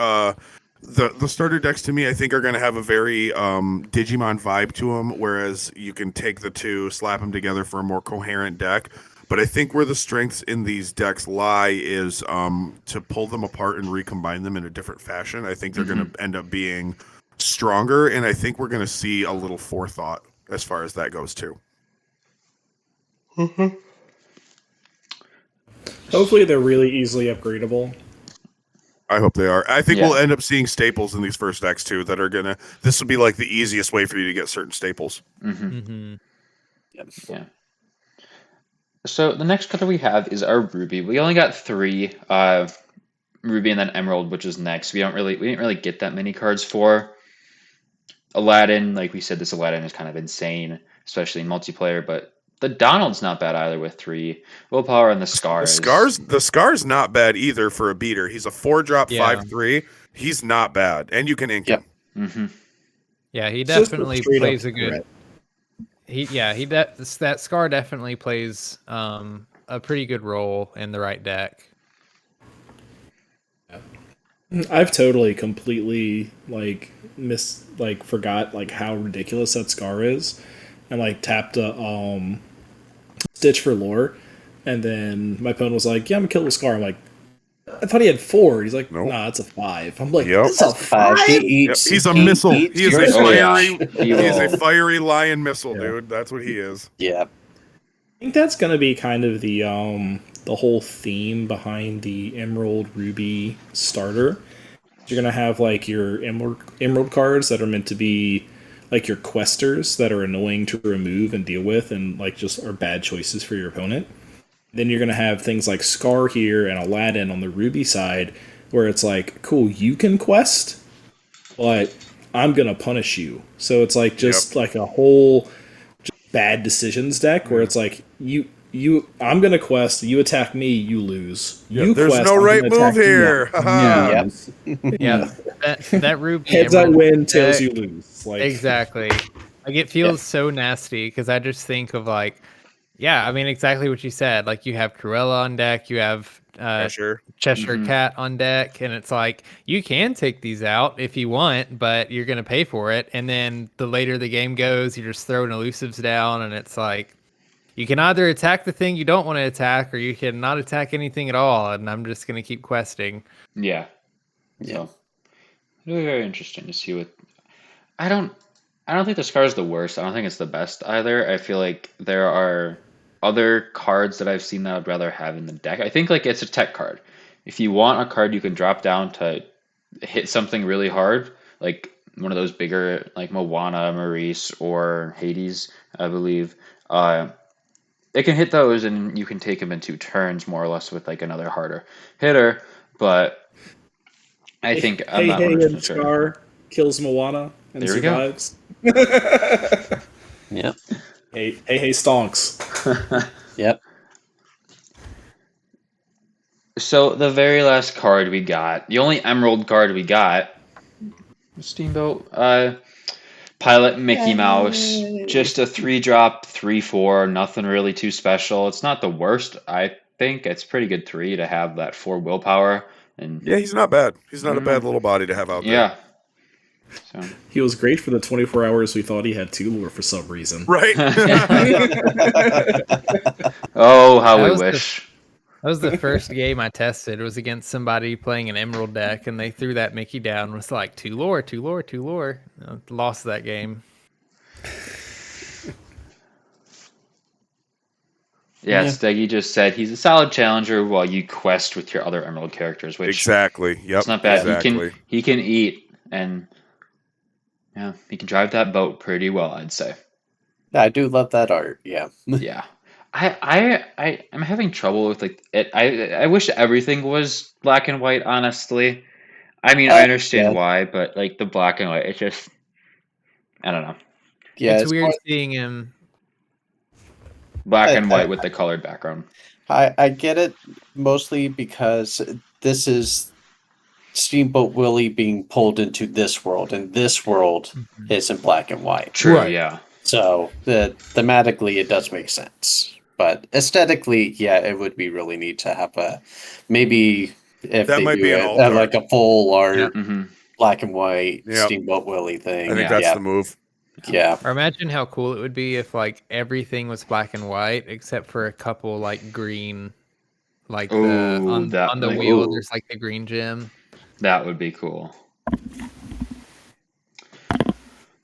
the starter decks to me, I think, are gonna have a very Digimon vibe to them. Whereas you can take the two, slap them together for a more coherent deck. But I think where the strengths in these decks lie is to pull them apart and recombine them in a different fashion. I think they're gonna end up being stronger, and I think we're gonna see a little forethought as far as that goes too. Hopefully, they're really easily upgradable. I hope they are. I think we'll end up seeing staples in these first decks too that are gonna. This will be like the easiest way for you to get certain staples. Yeah. So the next color we have is our Ruby. We only got 3, Ruby and then Emerald, which is next. We didn't really get that many cards for Aladdin. Like we said, this Aladdin is kind of insane, especially in multiplayer. But the Donald's not bad either with 3 willpower, and the Scar. The Scar's not bad either for a beater. He's a 4-drop 5/3. He's not bad, and you can ink him. Yeah, he definitely plays a good. That Scar definitely plays a pretty good role in the right deck. I've totally completely forgot like how ridiculous that Scar is, and like tapped a Stitch for lore, and then my opponent was like, "Yeah, I'm gonna kill the Scar." I'm like, "I thought he had 4." He's like, Nope. "Nah, it's a 5." I'm like, Yep. "It's a 5." He's a missile. He is a fiery. He He is a will. fiery lion missile, dude. That's what he is. Yeah. I think that's gonna be kind of the whole theme behind the Emerald Ruby starter. You're gonna have like your Emerald cards that are meant to be like your questers that are annoying to remove and deal with, and like just are bad choices for your opponent. Then you're gonna have things like Scar here and Aladdin on the Ruby side, where it's like, cool, you can quest, but I'm gonna punish you. So it's like just like a whole bad decisions deck where it's like I'm gonna quest, you attack me, you lose. You There's quest, no I'm right gonna attack move you, here. Yeah, that Ruby Heads I Emerald win, tails deck- you lose. Like Exactly. Like it feels so nasty because I just think of like, yeah, I mean exactly what you said. Like you have Cruella on deck, you have Pressure. Cheshire Cat on deck, and it's like you can take these out if you want, but you're gonna pay for it. And then the later the game goes, you're just throwing elusives down, and it's like you can either attack the thing you don't want to attack, or you can not attack anything at all. And I'm just gonna keep questing. Yeah. So really very interesting to see what. I don't think the Scar is the worst. I don't think it's the best either. I feel like there are other cards that I've seen that I'd rather have in the deck. I think like it's a tech card. If you want a card you can drop down to hit something really hard, like one of those bigger like Moana, Maurice, or Hades, I believe. It can hit those and you can take them in 2 turns more or less with like another harder hitter. But I think I'm not 100% and sure. Scar kills Moana and There we go. survives. Yep. Hey, stonks. Yep. So the very last card we got, the only Emerald card we got, Steamboat, Pilot Mickey Mouse, just a 3-drop, 3/4, nothing really too special. It's not the worst, I think. It's pretty good 3 to have that 4 willpower. And Yeah, he's not bad. He's not a bad little body to have out there. yeah. So He was great for the 24 hours we thought he had Tulor for some reason. Right? oh, how That we was the- wish. That was the first game I tested. It was against somebody playing an Emerald deck, and they threw that Mickey down. It was like, two lore. Lost that game. Yeah, Yeah. Steggy just said he's a solid challenger while you quest with your other Emerald characters, which Exactly. Yep. it's not bad. Exactly. He can eat, and yeah, he can drive that boat pretty well, I'd say. I do love that art. Yeah. Yeah. I'm having trouble with like it. I wish everything was black and white, honestly. I mean, I understand Yeah. why, but like the black and white, it's just I don't know. Yeah. It's weird seeing him. Black and white with the colored background. I get it mostly because this is Steamboat Willie being pulled into this world, and this world is in black and white. True, Right. yeah. So thematically, it does make sense. But aesthetically, yeah, it would be really neat to have a maybe if That they might do be an it, alt art. like a full art hmm black and white Yep. Steamboat Willie thing. I think Yeah. that's yeah, the move. yeah. Or imagine how cool it would be if like everything was black and white except for a couple like green, like Ooh, on the like- wheel. ooh. There's like the green gem. That would be cool.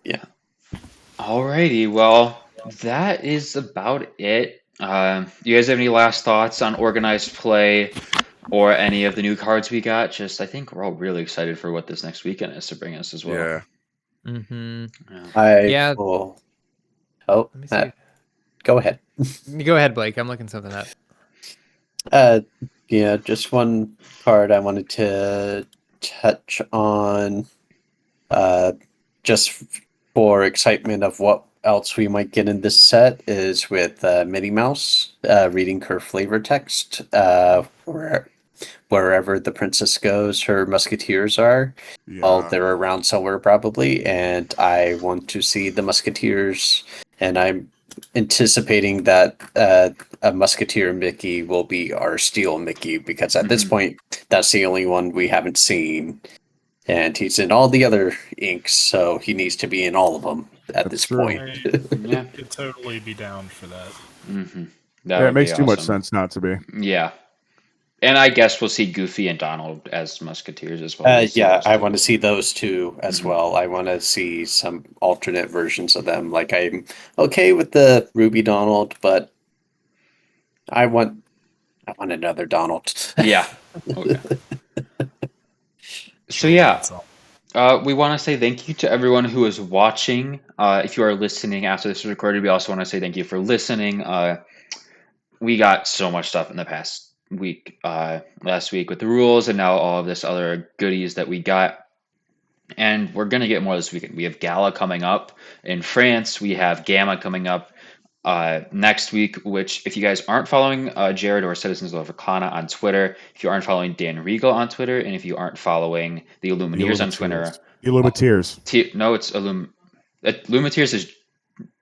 Yeah. Alrighty, well, that is about it. You guys have any last thoughts on organized play or any of the new cards we got? Just, I think we're all really excited for what this next weekend is to bring us as well. Yeah. Mm-hmm. I Yeah. will. Oh, Let me see. go ahead. Go ahead, Blake. I'm looking something up. Yeah, just one card I wanted to touch on, just for excitement of what else we might get in this set is with Minnie Mouse reading her flavor text. Wherever the princess goes, her musketeers are. Oh, Yeah. they're around somewhere probably, and I want to see the musketeers, and I'm anticipating that a musketeer Mickey will be our steel Mickey, because at this Mhm. point that's the only one we haven't seen, and he's in all the other inks, so he needs to be in all of them at That's this true. point. Yeah. Could totally be down for that. Mm-hmm. Yeah, it makes too much sense not to be. Yeah. And I guess we'll see Goofy and Donald as musketeers as well. We'll see Yeah, those I two. want to see those two as Mhm. well. I want to see some alternate versions of them. Like, I'm okay with the Ruby Donald, but I want another Donald. Yeah. Okay. So yeah, That's all. we want to say thank you to everyone who is watching. If you are listening after this is recorded, we also want to say thank you for listening. We got so much stuff in the past week, last week with the rules, and now all of this other goodies that we got. And we're gonna get more this weekend. We have Gala coming up in France. We have Gamma coming up next week. Which, if you guys aren't following Jared or Citizens of Arcana on Twitter, if you aren't following Dan Regal on Twitter, and if you aren't following the Illumineers on Twitter, Illumineers. no, it's Illumineers is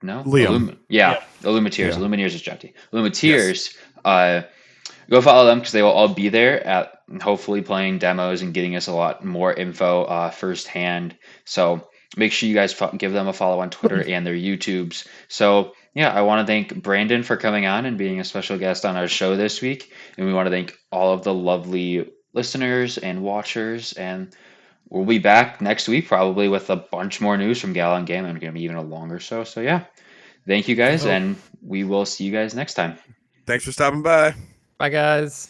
no Liam. yeah, Illumineers. Yeah. Illumineers is Jeffy. Illumineers. Go follow them because they will all be there at hopefully playing demos and getting us a lot more info firsthand. So make sure you guys give them a follow on Twitter and their YouTubes. So yeah, I want to thank Brandon for coming on and being a special guest on our show this week, and we want to thank all of the lovely listeners and watchers. And we'll be back next week probably with a bunch more news from Gala and Game, and going to be even a longer show. So yeah, thank you guys, and we will see you guys next time. Thanks for stopping by. Bye, guys.